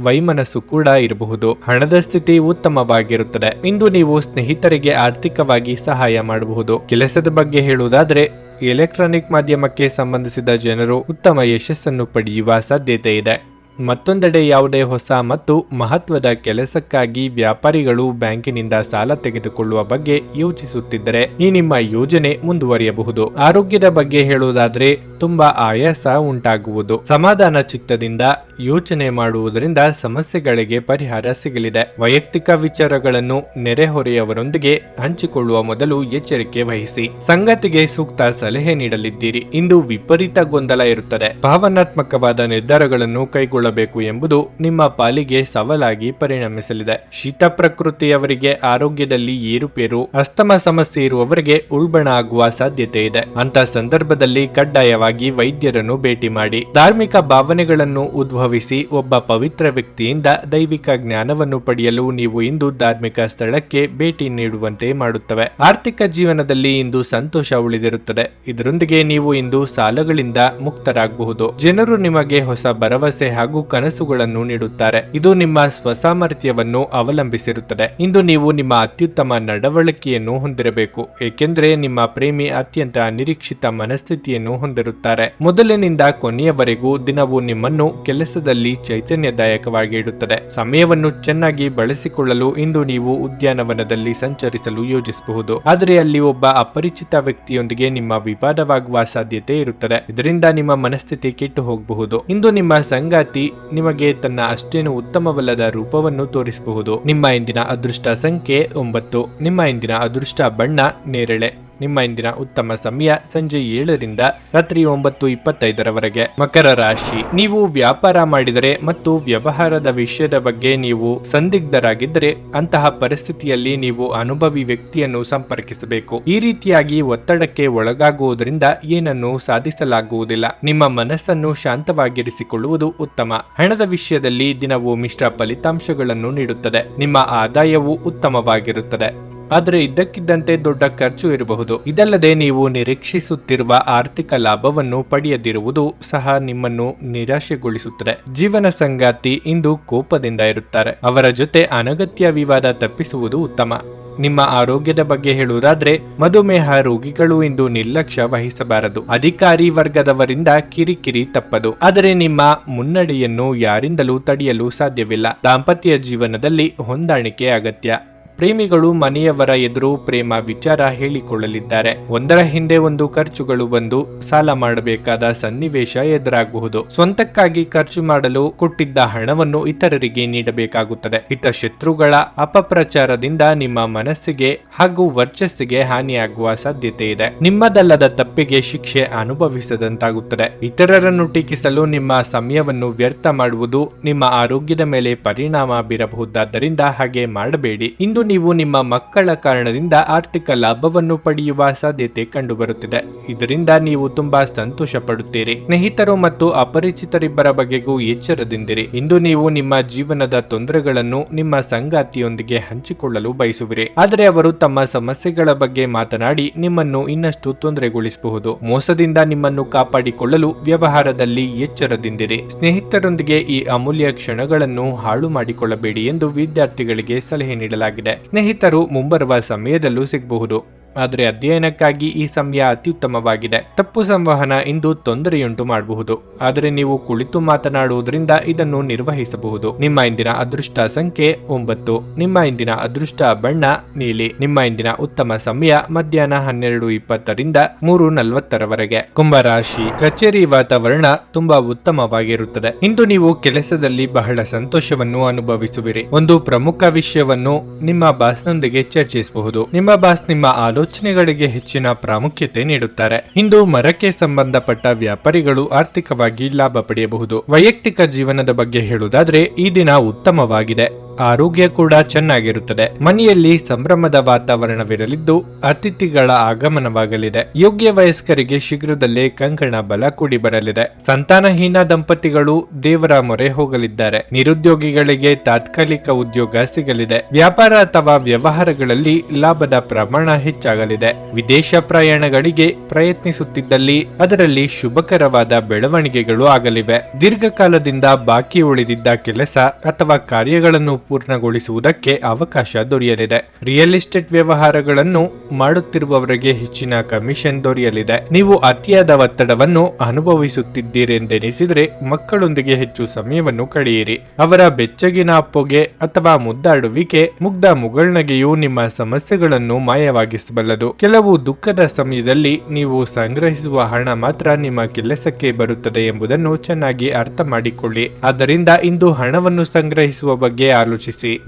ವೈಮನಸ್ಸು ಕೂಡ ಇರಬಹುದು. ಹಣದ ಸ್ಥಿತಿ ಉತ್ತಮವಾಗಿರುತ್ತದೆ. ಇಂದು ನೀವು ಸ್ನೇಹಿತರಿಗೆ ಆರ್ಥಿಕವಾಗಿ ಸಹಾಯ ಮಾಡಬಹುದು. ಕೆಲಸದ ಬಗ್ಗೆ ಹೇಳುವುದಾದರೆ ಎಲೆಕ್ಟ್ರಾನಿಕ್ ಮಾಧ್ಯಮಕ್ಕೆ ಸಂಬಂಧಿಸಿದ ಜನರು ಉತ್ತಮ ಯಶಸ್ಸನ್ನು ಪಡೆಯುವ ಸಾಧ್ಯತೆ ಇದೆ. ಮತ್ತೊಂದೆಡೆ ಯಾವುದೇ ಹೊಸ ಮತ್ತು ಮಹತ್ವದ ಕೆಲಸಕ್ಕಾಗಿ ವ್ಯಾಪಾರಿಗಳು ಬ್ಯಾಂಕಿನಿಂದ ಸಾಲ ತೆಗೆದುಕೊಳ್ಳುವ ಬಗ್ಗೆ ಯೋಚಿಸುತ್ತಿದ್ದರೆ ಈ ನಿಮ್ಮ ಯೋಜನೆ ಮುಂದುವರಿಯಬಹುದು. ಆರೋಗ್ಯದ ಬಗ್ಗೆ ಹೇಳುವುದಾದರೆ ತುಂಬಾ ಆಯಾಸ ಉಂಟಾಗುವುದು. ಸಮಾಧಾನ ಚಿತ್ತದಿಂದ ಯೋಚನೆ ಮಾಡುವುದರಿಂದ ಸಮಸ್ಯೆಗಳಿಗೆ ಪರಿಹಾರ ಸಿಗಲಿದೆ. ವೈಯಕ್ತಿಕ ವಿಚಾರಗಳನ್ನು ನೆರೆಹೊರೆಯವರೊಂದಿಗೆ ಹಂಚಿಕೊಳ್ಳುವ ಮೊದಲು ಎಚ್ಚರಿಕೆ ವಹಿಸಿ. ಸಂಗತಿಗೆ ಸೂಕ್ತ ಸಲಹೆ ನೀಡಲಿದ್ದೀರಿ. ಇಂದು ವಿಪರೀತ ಗೊಂದಲ ಇರುತ್ತದೆ. ಭಾವನಾತ್ಮಕವಾದ ನಿರ್ಧಾರಗಳನ್ನು ಕೈಗೊಳ್ಳಬೇಕು ಎಂಬುದು ನಿಮ್ಮ ಪಾಲಿಗೆ ಸವಾಲಾಗಿ ಪರಿಣಮಿಸಲಿದೆ. ಶೀತ ಪ್ರಕೃತಿಯವರಿಗೆ ಆರೋಗ್ಯದಲ್ಲಿ ಏರುಪೇರು, ಅಸ್ತಮ ಸಮಸ್ಯೆ ಇರುವವರಿಗೆ ಉಲ್ಬಣ ಆಗುವ ಸಾಧ್ಯತೆ ಇದೆ. ಅಂತ ಸಂದರ್ಭದಲ್ಲಿ ಕಡ್ಡಾಯವಾಗಿ ವೈದ್ಯರನ್ನು ಭೇಟಿ ಮಾಡಿ. ಧಾರ್ಮಿಕ ಭಾವನೆಗಳನ್ನು ಉದ್ಭವಿಸಿ ಒಬ್ಬ ಪವಿತ್ರ ವ್ಯಕ್ತಿಯಿಂದ ದೈವಿಕ ಜ್ಞಾನವನ್ನು ಪಡೆಯಲು ನೀವು ಇಂದು ಧಾರ್ಮಿಕ ಸ್ಥಳಕ್ಕೆ ಭೇಟಿ ನೀಡುವಂತೆ ಮಾಡುತ್ತವೆ. ಆರ್ಥಿಕ ಜೀವನದಲ್ಲಿ ಇಂದು ಸಂತೋಷ ಉಳಿದಿರುತ್ತದೆ. ಇದರೊಂದಿಗೆ ನೀವು ಇಂದು ಸಾಲಗಳಿಂದ ಮುಕ್ತರಾಗಬಹುದು. ಜನರು ನಿಮಗೆ ಹೊಸ ಭರವಸೆ ಹಾಗೂ ಕನಸುಗಳನ್ನು ನೀಡುತ್ತಾರೆ. ಇದು ನಿಮ್ಮ ಸ್ವಸಾಮರ್ಥ್ಯವನ್ನು ಅವಲಂಬಿಸಿರುತ್ತದೆ. ಇಂದು ನೀವು ನಿಮ್ಮ ಅತ್ಯುತ್ತಮ ನಡವಳಿಕೆಯನ್ನು ಹೊಂದಿರಬೇಕು, ಏಕೆಂದರೆ ನಿಮ್ಮ ಪ್ರೇಮಿ ಅತ್ಯಂತ ಅನಿರೀಕ್ಷಿತ ಮನಸ್ಥಿತಿಯನ್ನು ಹೊಂದಿರುತ್ತಾರೆ. ಮೊದಲಿನಿಂದ ಕೊನೆಯವರೆಗೂ ದಿನವು ನಿಮ್ಮನ್ನು ಕೆಲಸದಲ್ಲಿ ಚೈತನ್ಯದಾಯಕವಾಗಿ ಇಡುತ್ತದೆ. ಸಮಯವನ್ನು ಚೆನ್ನಾಗಿ ಬಳಸಿಕೊಳ್ಳಲು ಇಂದು ನೀವು ಉದ್ಯಾನವನದಲ್ಲಿ ಸಂಚರಿಸಲು ಯೋಜಿಸಬಹುದು. ಆದರೆ ಅಲ್ಲಿ ಒಬ್ಬ ಅಪರಿಚಿತ ವ್ಯಕ್ತಿಯೊಂದಿಗೆ ನಿಮ್ಮ ವಿವಾದವಾಗುವ ಸಾಧ್ಯತೆ ಇರುತ್ತದೆ. ಇದರಿಂದ ನಿಮ್ಮ ಮನಸ್ಥಿತಿ ಕೆಟ್ಟು ಹೋಗಬಹುದು. ಇಂದು ನಿಮ್ಮ ಸಂಗಾತಿ ನಿಮಗೆ ತನ್ನ ಅಷ್ಟೇನು ಉತ್ತಮವಲ್ಲದ ರೂಪವನ್ನು ತೋರಿಸಬಹುದು. ನಿಮ್ಮ ಇಂದಿನ ಅದೃಷ್ಟ ಸಂಖ್ಯೆ 9. ನಿಮ್ಮ ಇಂದಿನ ಅದೃಷ್ಟ ಬಣ್ಣ ನೇರಳೆ. ನಿಮ್ಮ ಇಂದಿನ ಉತ್ತಮ ಸಮಯ ಸಂಜೆ 7ರಿಂದ ರಾತ್ರಿ 9:25 ಮಕರ ರಾಶಿ, ನೀವು ವ್ಯಾಪಾರ ಮಾಡಿದರೆ ಮತ್ತು ವ್ಯವಹಾರದ ವಿಷಯದ ಬಗ್ಗೆ ನೀವು ಸಂದಿಗ್ಧರಾಗಿದ್ದರೆ ಅಂತಹ ಪರಿಸ್ಥಿತಿಯಲ್ಲಿ ನೀವು ಅನುಭವಿ ವ್ಯಕ್ತಿಯನ್ನು ಸಂಪರ್ಕಿಸಬೇಕು. ಈ ರೀತಿಯಾಗಿ ಒತ್ತಡಕ್ಕೆ ಒಳಗಾಗುವುದರಿಂದ ಏನನ್ನು ಸಾಧಿಸಲಾಗುವುದಿಲ್ಲ. ನಿಮ್ಮ ಮನಸ್ಸನ್ನು ಶಾಂತವಾಗಿರಿಸಿಕೊಳ್ಳುವುದು ಉತ್ತಮ. ಹಣದ ವಿಷಯದಲ್ಲಿ ದಿನವು ಮಿಶ್ರ ಫಲಿತಾಂಶಗಳನ್ನು ನೀಡುತ್ತದೆ. ನಿಮ್ಮ ಆದಾಯವು ಉತ್ತಮವಾಗಿರುತ್ತದೆ, ಆದರೆ ಇದ್ದಕ್ಕಿದ್ದಂತೆ ದೊಡ್ಡ ಖರ್ಚು ಇರಬಹುದು. ಇದಲ್ಲದೆ ನೀವು ನಿರೀಕ್ಷಿಸುತ್ತಿರುವ ಆರ್ಥಿಕ ಲಾಭವನ್ನು ಪಡೆಯದಿರುವುದು ಸಹ ನಿಮ್ಮನ್ನು ನಿರಾಶೆಗೊಳಿಸುತ್ತದೆ. ಜೀವನ ಸಂಗಾತಿ ಇಂದು ಕೋಪದಿಂದ ಇರುತ್ತಾರೆ. ಅವರ ಜೊತೆ ಅನಗತ್ಯ ವಿವಾದ ತಪ್ಪಿಸುವುದು ಉತ್ತಮ. ನಿಮ್ಮ ಆರೋಗ್ಯದ ಬಗ್ಗೆ ಹೇಳುವುದಾದ್ರೆ, ಮಧುಮೇಹ ರೋಗಿಗಳು ಇಂದು ನಿರ್ಲಕ್ಷ್ಯ ವಹಿಸಬಾರದು. ಅಧಿಕಾರಿ ವರ್ಗದವರಿಂದ ಕಿರಿಕಿರಿ ತಪ್ಪದು, ಆದರೆ ನಿಮ್ಮ ಮುನ್ನಡೆಯನ್ನು ಯಾರಿಂದಲೂ ತಡೆಯಲು ಸಾಧ್ಯವಿಲ್ಲ. ದಾಂಪತ್ಯ ಜೀವನದಲ್ಲಿ ಹೊಂದಾಣಿಕೆ ಅಗತ್ಯ. ಪ್ರೇಮಿಗಳು ಮನೆಯವರ ಎದುರು ಪ್ರೇಮ ವಿಚಾರ ಹೇಳಿಕೊಳ್ಳಲಿದ್ದಾರೆ. ಒಂದರ ಹಿಂದೆ ಒಂದು ಖರ್ಚುಗಳು ಬಂದು ಸಾಲ ಮಾಡಬೇಕಾದ ಸನ್ನಿವೇಶ ಎದುರಾಗಬಹುದು. ಸ್ವಂತಕ್ಕಾಗಿ ಖರ್ಚು ಮಾಡಲು ಕೊಟ್ಟಿದ್ದ ಹಣವನ್ನು ಇತರರಿಗೆ ನೀಡಬೇಕಾಗುತ್ತದೆ. ಹಿತಶತ್ರುಗಳ ಅಪಪ್ರಚಾರದಿಂದ ನಿಮ್ಮ ಮನಸ್ಸಿಗೆ ಹಾಗೂ ವರ್ಚಸ್ಸಿಗೆ ಹಾನಿಯಾಗುವ ಸಾಧ್ಯತೆ ಇದೆ. ನಿಮ್ಮದಲ್ಲದ ತಪ್ಪಿಗೆ ಶಿಕ್ಷೆ ಅನುಭವಿಸದಂತಾಗುತ್ತದೆ. ಇತರರನ್ನು ಟೀಕಿಸಲು ನಿಮ್ಮ ಸಮಯವನ್ನು ವ್ಯರ್ಥ ಮಾಡುವುದು ನಿಮ್ಮ ಆರೋಗ್ಯದ ಮೇಲೆ ಪರಿಣಾಮ ಬೀರಬಹುದಾದ್ದರಿಂದ ಹಾಗೆ ಮಾಡಬೇಡಿ. ಇಂದು ನೀವು ನಿಮ್ಮ ಮಕ್ಕಳ ಕಾರಣದಿಂದ ಆರ್ಥಿಕ ಲಾಭವನ್ನು ಪಡೆಯುವ ಸಾಧ್ಯತೆ ಕಂಡುಬರುತ್ತಿದೆ. ಇದರಿಂದ ನೀವು ತುಂಬಾ ಸಂತೋಷ ಪಡುತ್ತೀರಿ. ಸ್ನೇಹಿತರು ಮತ್ತು ಅಪರಿಚಿತರಿಬ್ಬರ ಬಗೆಗೂ ಎಚ್ಚರದಿಂದಿರಿ. ಇಂದು ನೀವು ನಿಮ್ಮ ಜೀವನದ ತೊಂದರೆಗಳನ್ನು ನಿಮ್ಮ ಸಂಗಾತಿಯೊಂದಿಗೆ ಹಂಚಿಕೊಳ್ಳಲು ಬಯಸುವಿರಿ, ಆದರೆ ಅವರು ತಮ್ಮ ಸಮಸ್ಯೆಗಳ ಬಗ್ಗೆ ಮಾತನಾಡಿ ನಿಮ್ಮನ್ನು ಇನ್ನಷ್ಟು ತೊಂದರೆಗೊಳಿಸಬಹುದು. ಮೋಸದಿಂದ ನಿಮ್ಮನ್ನು ಕಾಪಾಡಿಕೊಳ್ಳಲು ವ್ಯವಹಾರದಲ್ಲಿ ಎಚ್ಚರದಿಂದಿರಿ. ಸ್ನೇಹಿತರೊಂದಿಗೆ ಈ ಅಮೂಲ್ಯ ಕ್ಷಣಗಳನ್ನು ಹಾಳು ಮಾಡಿಕೊಳ್ಳಬೇಡಿ ಎಂದು ವಿದ್ಯಾರ್ಥಿಗಳಿಗೆ ಸಲಹೆ ನೀಡಲಾಗಿದೆ. ಸ್ನೇಹಿತರು ಮುಂಬರುವ ಸಮಯದಲ್ಲೂ ಸಿಗಬಹುದು, ಆದರೆ ಅಧ್ಯಯನಕ್ಕಾಗಿ ಈ ಸಮಯ ಅತ್ಯುತ್ತಮವಾಗಿದೆ. ತಪ್ಪು ಸಂವಹನ ಇಂದು ತೊಂದರೆಯುಂಟು ಮಾಡಬಹುದು, ಆದರೆ ನೀವು ಕುಳಿತು ಮಾತನಾಡುವುದರಿಂದ ಇದನ್ನು ನಿರ್ವಹಿಸಬಹುದು. ನಿಮ್ಮ ಇಂದಿನ ಅದೃಷ್ಟ ಸಂಖ್ಯೆ 9. ನಿಮ್ಮ ಇಂದಿನ ಅದೃಷ್ಟ ಬಣ್ಣ ನೀಲಿ. ನಿಮ್ಮ ಇಂದಿನ ಉತ್ತಮ ಸಮಯ ಮಧ್ಯಾಹ್ನ 12:20ರಿಂದ 3:40 ಕುಂಭರಾಶಿ, ಕಚೇರಿ ವಾತಾವರಣ ತುಂಬಾ ಉತ್ತಮವಾಗಿರುತ್ತದೆ. ಇಂದು ನೀವು ಕೆಲಸದಲ್ಲಿ ಬಹಳ ಸಂತೋಷವನ್ನು ಅನುಭವಿಸುವಿರಿ. ಒಂದು ಪ್ರಮುಖ ವಿಷಯವನ್ನು ನಿಮ್ಮ ಬಾಸ್ನೊಂದಿಗೆ ಚರ್ಚಿಸಬಹುದು. ನಿಮ್ಮ ಬಾಸ್ ನಿಮ್ಮ ಆಲೋಚನೆಗಳಿಗೆ ಹೆಚ್ಚಿನ ಪ್ರಾಮುಖ್ಯತೆ ನೀಡುತ್ತಾರೆ. ಇಂದು ಮರಕ್ಕೆ ಸಂಬಂಧಪಟ್ಟ ವ್ಯಾಪಾರಿಗಳು ಆರ್ಥಿಕವಾಗಿ ಲಾಭ ಪಡೆಯಬಹುದು. ವೈಯಕ್ತಿಕ ಜೀವನದ ಬಗ್ಗೆ ಹೇಳುವುದಾದ್ರೆ ಈ ದಿನ ಉತ್ತಮವಾಗಿದೆ. ಆರೋಗ್ಯ ಕೂಡ ಚೆನ್ನಾಗಿರುತ್ತದೆ. ಮನೆಯಲ್ಲಿ ಸಂಭ್ರಮದ ವಾತಾವರಣವಿರಲಿದ್ದು ಅತಿಥಿಗಳ ಆಗಮನವಾಗಲಿದೆ. ಯೋಗ್ಯ ವಯಸ್ಕರಿಗೆ ಶೀಘ್ರದಲ್ಲೇ ಕಂಕಣ ಬಲ ಕೂಡಿ ಬರಲಿದೆ. ಸಂತಾನಹೀನ ದಂಪತಿಗಳು ದೇವರ ಮೊರೆ ಹೋಗಲಿದ್ದಾರೆ. ನಿರುದ್ಯೋಗಿಗಳಿಗೆ ತಾತ್ಕಾಲಿಕ ಉದ್ಯೋಗ ಸಿಗಲಿದೆ. ವ್ಯಾಪಾರ ಅಥವಾ ವ್ಯವಹಾರಗಳಲ್ಲಿ ಲಾಭದ ಪ್ರಮಾಣ ಹೆಚ್ಚಾಗಲಿದೆ. ವಿದೇಶ ಪ್ರಯಾಣಗಳಿಗೆ ಪ್ರಯತ್ನಿಸುತ್ತಿದ್ದಲ್ಲಿ ಅದರಲ್ಲಿ ಶುಭಕರವಾದ ಬೆಳವಣಿಗೆಗಳು ಆಗಲಿವೆ. ದೀರ್ಘಕಾಲದಿಂದ ಬಾಕಿ ಉಳಿದಿದ್ದ ಕೆಲಸ ಅಥವಾ ಕಾರ್ಯಗಳನ್ನು ಪೂರ್ಣಗೊಳಿಸುವುದಕ್ಕೆ ಅವಕಾಶ ದೊರೆಯಲಿದೆ. ರಿಯಲ್ ಎಸ್ಟೇಟ್ ವ್ಯವಹಾರಗಳನ್ನು ಮಾಡುತ್ತಿರುವವರಿಗೆ ಹೆಚ್ಚಿನ ಕಮಿಷನ್ ದೊರೆಯಲಿದೆ. ನೀವು ಅತಿಯಾದ ಒತ್ತಡವನ್ನು ಅನುಭವಿಸುತ್ತಿದ್ದೀರೆಂದೆನಿಸಿದರೆ ಮಕ್ಕಳೊಂದಿಗೆ ಹೆಚ್ಚು ಸಮಯವನ್ನು ಕಳೆಯಿರಿ. ಅವರ ಬೆಚ್ಚಗಿನ ಅಪ್ಪುಗೆ ಅಥವಾ ಮುದ್ದಾಡುವಿಕೆ, ಮುಗ್ಧ ಮುಗುಳ್ನಗೆಯು ನಿಮ್ಮ ಸಮಸ್ಯೆಗಳನ್ನು ಮಾಯವಾಗಿಸಬಲ್ಲದು. ಕೆಲವು ದುಃಖದ ಸಮಯದಲ್ಲಿ ನೀವು ಸಂಗ್ರಹಿಸುವ ಹಣ ಮಾತ್ರ ನಿಮ್ಮ ಕೆಲಸಕ್ಕೆ ಬರುತ್ತದೆ ಎಂಬುದನ್ನು ಚೆನ್ನಾಗಿ ಅರ್ಥ ಮಾಡಿಕೊಳ್ಳಿ. ಆದ್ದರಿಂದ ಇಂದು ಹಣವನ್ನು ಸಂಗ್ರಹಿಸುವ ಬಗ್ಗೆ ಆಲೋಚಿಸಿ.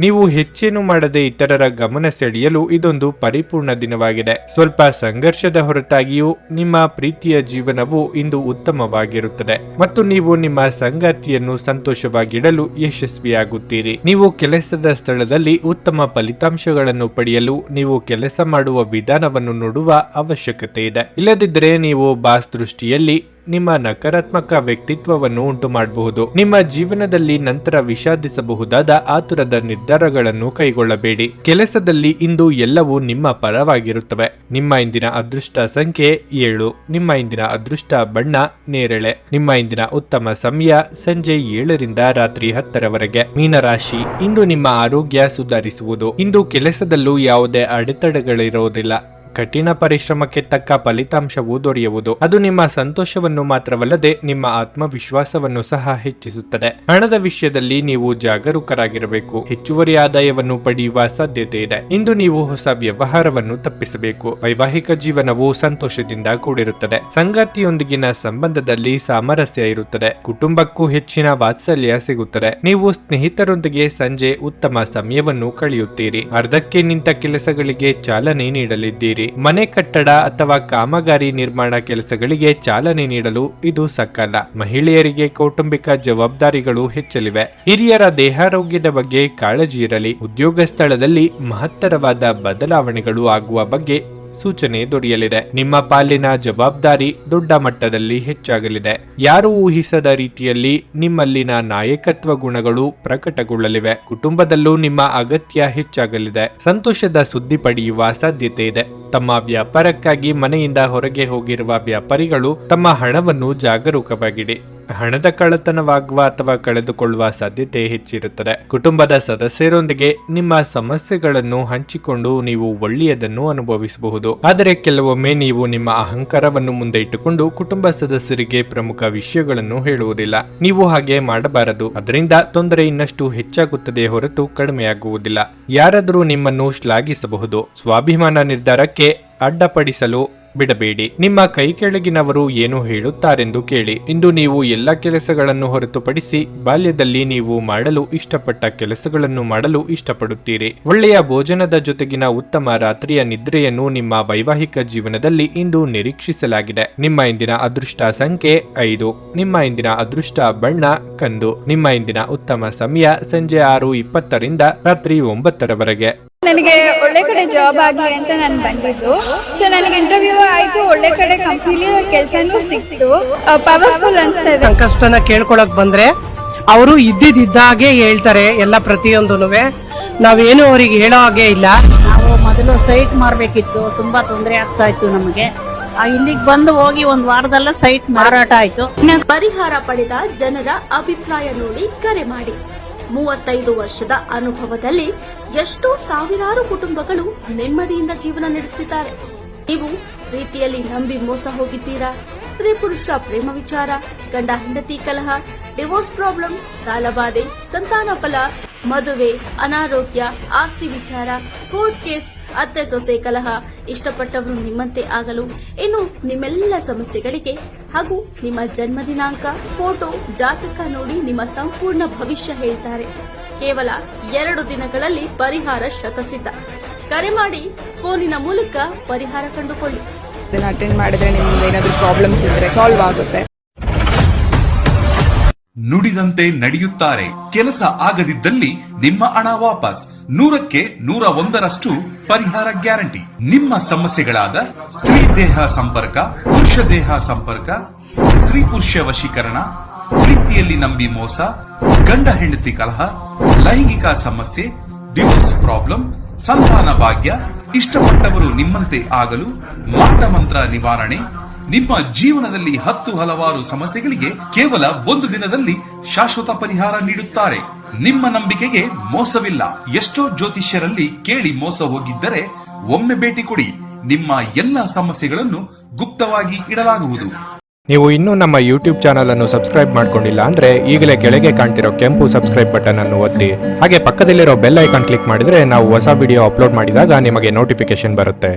ನೀವು ಹೆಚ್ಚೇನು ಮಾಡದೆ ಇತರರ ಗಮನ ಸೆಳೆಯಲು ಇದೊಂದು ಪರಿಪೂರ್ಣ ದಿನವಾಗಿದೆ. ಸ್ವಲ್ಪ ಸಂಘರ್ಷದ ಹೊರತಾಗಿಯೂ ನಿಮ್ಮ ಪ್ರೀತಿಯ ಜೀವನವು ಇಂದು ಉತ್ತಮವಾಗಿರುತ್ತದೆ ಮತ್ತು ನೀವು ನಿಮ್ಮ ಸಂಗಾತಿಯನ್ನು ಸಂತೋಷವಾಗಿಡಲು ಯಶಸ್ವಿಯಾಗುತ್ತೀರಿ. ನೀವು ಕೆಲಸದ ಸ್ಥಳದಲ್ಲಿ ಉತ್ತಮ ಫಲಿತಾಂಶಗಳನ್ನು ಪಡೆಯಲು ನೀವು ಕೆಲಸ ಮಾಡುವ ವಿಧಾನವನ್ನು ನೋಡುವ ಅವಶ್ಯಕತೆ ಇದೆ. ಇಲ್ಲದಿದ್ದರೆ ನೀವು ಬಾಸ್ ದೃಷ್ಟಿಯಲ್ಲಿ ನಿಮ್ಮ ನಕಾರಾತ್ಮಕ ವ್ಯಕ್ತಿತ್ವವನ್ನು ಉಂಟು ಮಾಡಬಹುದು. ನಿಮ್ಮ ಜೀವನದಲ್ಲಿ ನಂತರ ವಿಷಾದಿಸಬಹುದಾದ ಆತುರದ ನಿರ್ಧಾರಗಳನ್ನು ಕೈಗೊಳ್ಳಬೇಡಿ. ಕೆಲಸದಲ್ಲಿ ಇಂದು ಎಲ್ಲವೂ ನಿಮ್ಮ ಪರವಾಗಿರುತ್ತವೆ. ನಿಮ್ಮ ಇಂದಿನ ಅದೃಷ್ಟ ಸಂಖ್ಯೆ 7. ನಿಮ್ಮ ಇಂದಿನ ಅದೃಷ್ಟ ಬಣ್ಣ ನೇರಳೆ. ನಿಮ್ಮ ಇಂದಿನ ಉತ್ತಮ ಸಮಯ ಸಂಜೆ 7ರಿಂದ ರಾತ್ರಿ 10ರವರೆಗೆ. ಮೀನರಾಶಿ, ಇಂದು ನಿಮ್ಮ ಆರೋಗ್ಯ ಸುಧಾರಿಸುವುದು. ಇಂದು ಕೆಲಸದಲ್ಲೂ ಯಾವುದೇ ಅಡೆತಡೆಗಳಿರುವುದಿಲ್ಲ. ಕಠಿಣ ಪರಿಶ್ರಮಕ್ಕೆ ತಕ್ಕ ಫಲಿತಾಂಶವು ದೊರೆಯುವುದು. ಅದು ನಿಮ್ಮ ಸಂತೋಷವನ್ನು ಮಾತ್ರವಲ್ಲದೆ ನಿಮ್ಮ ಆತ್ಮವಿಶ್ವಾಸವನ್ನು ಸಹ ಹೆಚ್ಚಿಸುತ್ತದೆ. ಹಣದ ವಿಷಯದಲ್ಲಿ ನೀವು ಜಾಗರೂಕರಾಗಿರಬೇಕು. ಹೆಚ್ಚುವರಿ ಆದಾಯವನ್ನು ಪಡೆಯುವ ಸಾಧ್ಯತೆ ಇದೆ. ಇಂದು ನೀವು ಹೊಸ ವ್ಯವಹಾರವನ್ನು ತಪ್ಪಿಸಬೇಕು. ವೈವಾಹಿಕ ಜೀವನವು ಸಂತೋಷದಿಂದ ಕೂಡಿರುತ್ತದೆ. ಸಂಗಾತಿಯೊಂದಿಗಿನ ಸಂಬಂಧದಲ್ಲಿ ಸಾಮರಸ್ಯ ಇರುತ್ತದೆ. ಕುಟುಂಬಕ್ಕೂ ಹೆಚ್ಚಿನ ವಾತ್ಸಲ್ಯ ಸಿಗುತ್ತದೆ. ನೀವು ಸ್ನೇಹಿತರೊಂದಿಗೆ ಸಂಜೆ ಉತ್ತಮ ಸಮಯವನ್ನು ಕಳೆಯುತ್ತೀರಿ. ಅರ್ಧಕ್ಕೆ ನಿಂತ ಕೆಲಸಗಳಿಗೆ ಚಾಲನೆ ನೀಡಲಿದ್ದೀರಿ. ಪಡೆಯಿರಿ. ಮನೆ ಕಟ್ಟಡ ಅಥವಾ ಕಾಮಗಾರಿ ನಿರ್ಮಾಣ ಕೆಲಸಗಳಿಗೆ ಚಾಲನೆ ನೀಡಲು ಇದು ಸಕಾಲ. ಮಹಿಳೆಯರಿಗೆ ಕೌಟುಂಬಿಕ ಜವಾಬ್ದಾರಿಗಳು ಹೆಚ್ಚಲಿವೆ. ಹಿರಿಯರ ದೇಹಾರೋಗ್ಯದ ಬಗ್ಗೆ ಕಾಳಜಿ ಇರಲಿ. ಉದ್ಯೋಗ ಸ್ಥಳದಲ್ಲಿ ಮಹತ್ತರವಾದ ಬದಲಾವಣೆಗಳು ಆಗುವ ಬಗ್ಗೆ ಸೂಚನೆ ದೊರೆಯಲಿದೆ. ನಿಮ್ಮ ಪಾಲಿನ ಜವಾಬ್ದಾರಿ ದೊಡ್ಡ ಮಟ್ಟದಲ್ಲಿ ಹೆಚ್ಚಾಗಲಿದೆ. ಯಾರು ಊಹಿಸದ ರೀತಿಯಲ್ಲಿ ನಿಮ್ಮಲ್ಲಿನ ನಾಯಕತ್ವ ಗುಣಗಳು ಪ್ರಕಟಗೊಳ್ಳಲಿವೆ. ಕುಟುಂಬದಲ್ಲೂ ನಿಮ್ಮ ಅಗತ್ಯ ಹೆಚ್ಚಾಗಲಿದೆ. ಸಂತೋಷದ ಸುದ್ದಿ ಪಡೆಯುವ ಸಾಧ್ಯತೆ ಇದೆ. ತಮ್ಮ ವ್ಯಾಪಾರಕ್ಕಾಗಿ ಮನೆಯಿಂದ ಹೊರಗೆ ಹೋಗಿರುವ ವ್ಯಾಪಾರಿಗಳು ತಮ್ಮ ಹಣವನ್ನು ಜಾಗರೂಕವಾಗಿಡಿ. ಹಣದ ಕಳ್ಳತನವಾಗುವ ಅಥವಾ ಕಳೆದುಕೊಳ್ಳುವ ಸಾಧ್ಯತೆ ಹೆಚ್ಚಿರುತ್ತದೆ. ಕುಟುಂಬದ ಸದಸ್ಯರೊಂದಿಗೆ ನಿಮ್ಮ ಸಮಸ್ಯೆಗಳನ್ನು ಹಂಚಿಕೊಂಡು ನೀವು ಒಳ್ಳೆಯದನ್ನು ಅನುಭವಿಸಬಹುದು. ಆದರೆ ಕೆಲವೊಮ್ಮೆ ನೀವು ನಿಮ್ಮ ಅಹಂಕಾರವನ್ನು ಮುಂದೆ ಇಟ್ಟುಕೊಂಡು ಕುಟುಂಬ ಸದಸ್ಯರಿಗೆ ಪ್ರಮುಖ ವಿಷಯಗಳನ್ನು ಹೇಳುವುದಿಲ್ಲ. ನೀವು ಹಾಗೆ ಮಾಡಬಾರದು. ಅದರಿಂದ ತೊಂದರೆ ಇನ್ನಷ್ಟು ಹೆಚ್ಚಾಗುತ್ತದೆ ಹೊರತು ಕಡಿಮೆಯಾಗುವುದಿಲ್ಲ. ಯಾರಾದರೂ ನಿಮ್ಮನ್ನು ಶ್ಲಾಘಿಸಬಹುದು. ಸ್ವಾಭಿಮಾನ ನಿರ್ಧಾರಕ್ಕೆ ಅಡ್ಡಪಡಿಸಲು ಬಿಡಬೇಡಿ. ನಿಮ್ಮ ಕೈ ಕೆಳಗಿನವರು ಏನು ಹೇಳುತ್ತಾರೆಂದು ಕೇಳಿ. ಇಂದು ನೀವು ಎಲ್ಲ ಕೆಲಸಗಳನ್ನು ಹೊರತುಪಡಿಸಿ ಬಾಲ್ಯದಲ್ಲಿ ನೀವು ಮಾಡಲು ಇಷ್ಟಪಟ್ಟ ಕೆಲಸಗಳನ್ನು ಮಾಡಲು ಇಷ್ಟಪಡುತ್ತೀರಿ. ಒಳ್ಳೆಯ ಭೋಜನದ ಜೊತೆಗಿನ ಉತ್ತಮ ರಾತ್ರಿಯ ನಿದ್ರೆಯನ್ನು ನಿಮ್ಮ ವೈವಾಹಿಕ ಜೀವನದಲ್ಲಿ ಇಂದು ನಿರೀಕ್ಷಿಸಲಾಗಿದೆ. ನಿಮ್ಮ ಇಂದಿನ ಅದೃಷ್ಟ ಸಂಖ್ಯೆ 5. ನಿಮ್ಮ ಇಂದಿನ ಅದೃಷ್ಟ ಬಣ್ಣ ಕಂದು. ನಿಮ್ಮ ಇಂದಿನ ಉತ್ತಮ ಸಮಯ ಸಂಜೆ 6:20 ರಾತ್ರಿ 9 ನನಗೆ ಒಳ್ಳೆ ಕಡೆ ಜಾಬ್ ಆಗಲಿ ಅಂತ ನಾನು ಬಂದಿದ್ದು. ಸೊ ನನಗೆ ಇಂಟರ್ವ್ಯೂ ಆಯ್ತು, ಒಳ್ಳೆ ಕಡೆ ಕಂಪ್ನಿಲಿ ಕೆಲಸನೂ ಸಿಕ್ತು. ಪವರ್ಫುಲ್ ಅನ್ಸ್ತಾ ಇದೆ. ಸಂಕಷ್ಟನ ಕೇಳ್ಕೊಳಕ್ ಬಂದ್ರೆ ಅವರು ಇದ್ದಿದ್ದಾಗೆ ಹೇಳ್ತಾರೆ ಎಲ್ಲ ಪ್ರತಿಯೊಂದೂನುವೆ. ನಾವೇನು ಅವ್ರಿಗೆ ಹೇಳೋ ಹಾಗೆ ಇಲ್ಲ. ನಾವು ಮೊದಲು ಸೈಟ್ ಮಾರಬೇಕಿತ್ತು, ತುಂಬಾ ತೊಂದರೆ ಆಗ್ತಾ ಇತ್ತು ನಮಗೆ. ಇಲ್ಲಿಗೆ ಬಂದು ಹೋಗಿ ಒಂದು ವಾರದಲ್ಲ ಸೈಟ್ ಮಾರಾಟ ಆಯ್ತು. ಪರಿಹಾರ ಪಡೆದ ಜನರ ಅಭಿಪ್ರಾಯ ನೋಡಿ ಕರೆ ಮಾಡಿ. 35 ವರ್ಷದ ಅನುಭವದಲ್ಲಿ ಎಷ್ಟೋ ಸಾವಿರಾರು ಕುಟುಂಬಗಳು ನೆಮ್ಮದಿಯಿಂದ ಜೀವನ ನಡೆಸುತ್ತಿದ್ದಾರೆ. ನೀವು ಪ್ರೀತಿಯಲ್ಲಿ ನಂಬಿ ಮೋಸ ಹೋಗಿದ್ದೀರಾ? ಸ್ತ್ರೀ ಪುರುಷ ಪ್ರೇಮ ವಿಚಾರ, ಗಂಡ ಹೆಂಡತಿ ಕಲಹ, ಡಿವೋರ್ಸ್ ಪ್ರಾಬ್ಲಮ್, ಸಾಲಬಾಧೆ, ಸಂತಾನ ಫಲ, ಮದುವೆ, ಅನಾರೋಗ್ಯ, ಆಸ್ತಿ ವಿಚಾರ, ಕೋರ್ಟ್ ಕೇಸ್, ಅತ್ತೆ ಸೊಸೆ ಕಲಹ, ಇಷ್ಟಪಟ್ಟವರು ನಿಮ್ಮಂತೆ ಆಗಲು, ಇನ್ನು ನಿಮ್ಮೆಲ್ಲ ಸಮಸ್ಯೆಗಳಿಗೆ ಹಾಗೂ ನಿಮ್ಮ ಜನ್ಮ ದಿನಾಂಕ, ಫೋಟೋ, ಜಾತಕ ನೋಡಿ ನಿಮ್ಮ ಸಂಪೂರ್ಣ ಭವಿಷ್ಯ ಹೇಳ್ತಾರೆ. ಕೇವಲ 2 ದಿನಗಳಲ್ಲಿ ಪರಿಹಾರ ಶತಸಿದ್ಧ. ಕರೆ ಮಾಡಿ ಫೋನಿನ ಮೂಲಕ ಪರಿಹಾರ ಕಂಡುಕೊಳ್ಳಿ. ಅಟೆಂಡ್ ಮಾಡಿದ್ರೆ ನಿಮ್ಗೆ ಏನಾದರೂ ಪ್ರಾಬ್ಲಮ್ಸ್ ಇದ್ರೆ ಸಾಲ್ವ್ ಆಗುತ್ತೆ. ನುಡಿದಂತೆ ನಡೆಯುತ್ತಾರೆ. ಕೆಲಸ ಆಗದಿದ್ದಲ್ಲಿ ನಿಮ್ಮ ಹಣ ವಾಪಸ್. 100ಕ್ಕೆ 101ರಷ್ಟು ಪರಿಹಾರ ಗ್ಯಾರಂಟಿ. ನಿಮ್ಮ ಸಮಸ್ಯೆಗಳಾದ ಸ್ತ್ರೀ ದೇಹ ಸಂಪರ್ಕ, ಪುರುಷ ದೇಹ ಸಂಪರ್ಕ, ಸ್ತ್ರೀ ಪುರುಷ ವಶೀಕರಣ, ಪ್ರೀತಿಯಲ್ಲಿ ನಂಬಿ ಮೋಸ, ಗಂಡ ಹೆಂಡತಿ ಕಲಹ, ಲೈಂಗಿಕ ಸಮಸ್ಯೆ, ಡಿವೋರ್ಸ್ ಪ್ರಾಬ್ಲಮ್, ಸಂತಾನ ಭಾಗ್ಯ, ಇಷ್ಟಪಟ್ಟವರು ನಿಮ್ಮಂತೆ ಆಗಲು, ಮಾಟ ಮಂತ್ರ ನಿವಾರಣೆ, ನಿಮ್ಮ ಜೀವನದಲ್ಲಿ 10 ಹಲವಾರು ಸಮಸ್ಯೆಗಳಿಗೆ ಕೇವಲ 1 ದಿನದಲ್ಲಿ ಶಾಶ್ವತ ಪರಿಹಾರ ನೀಡುತ್ತಾರೆ. ನಿಮ್ಮ ನಂಬಿಕೆಗೆ ಮೋಸವಿಲ್ಲ. ಎಷ್ಟೋ ಜ್ಯೋತಿಷ್ಯರಲ್ಲಿ ಕೇಳಿ ಮೋಸ ಹೋಗಿದ್ದರೆ ಒಮ್ಮೆ ಭೇಟಿ ಕೊಡಿ. ನಿಮ್ಮ ಎಲ್ಲ ಸಮಸ್ಯೆಗಳನ್ನು ಗುಪ್ತವಾಗಿ ಇಡಲಾಗುವುದು. ನೀವು ಇನ್ನೂ ನಮ್ಮ ಯೂಟ್ಯೂಬ್ ಚಾನಲ್ ಅನ್ನು ಸಬ್ಸ್ಕ್ರೈಬ್ ಮಾಡ್ಕೊಂಡಿಲ್ಲ ಅಂದ್ರೆ ಈಗಲೇ ಕೆಳಗೆ ಕಾಣ್ತಿರೋ ಕೆಂಪು ಸಬ್ಸ್ಕ್ರೈಬ್ ಬಟನ್ ಅನ್ನು ಒತ್ತಿ. ಹಾಗೆ ಪಕ್ಕದಲ್ಲಿರೋ ಬೆಲ್ ಐಕಾನ್ ಕ್ಲಿಕ್ ಮಾಡಿದ್ರೆ ನಾವು ಹೊಸ ವಿಡಿಯೋ ಅಪ್ಲೋಡ್ ಮಾಡಿದಾಗ ನಿಮಗೆ ನೋಟಿಫಿಕೇಶನ್ ಬರುತ್ತೆ.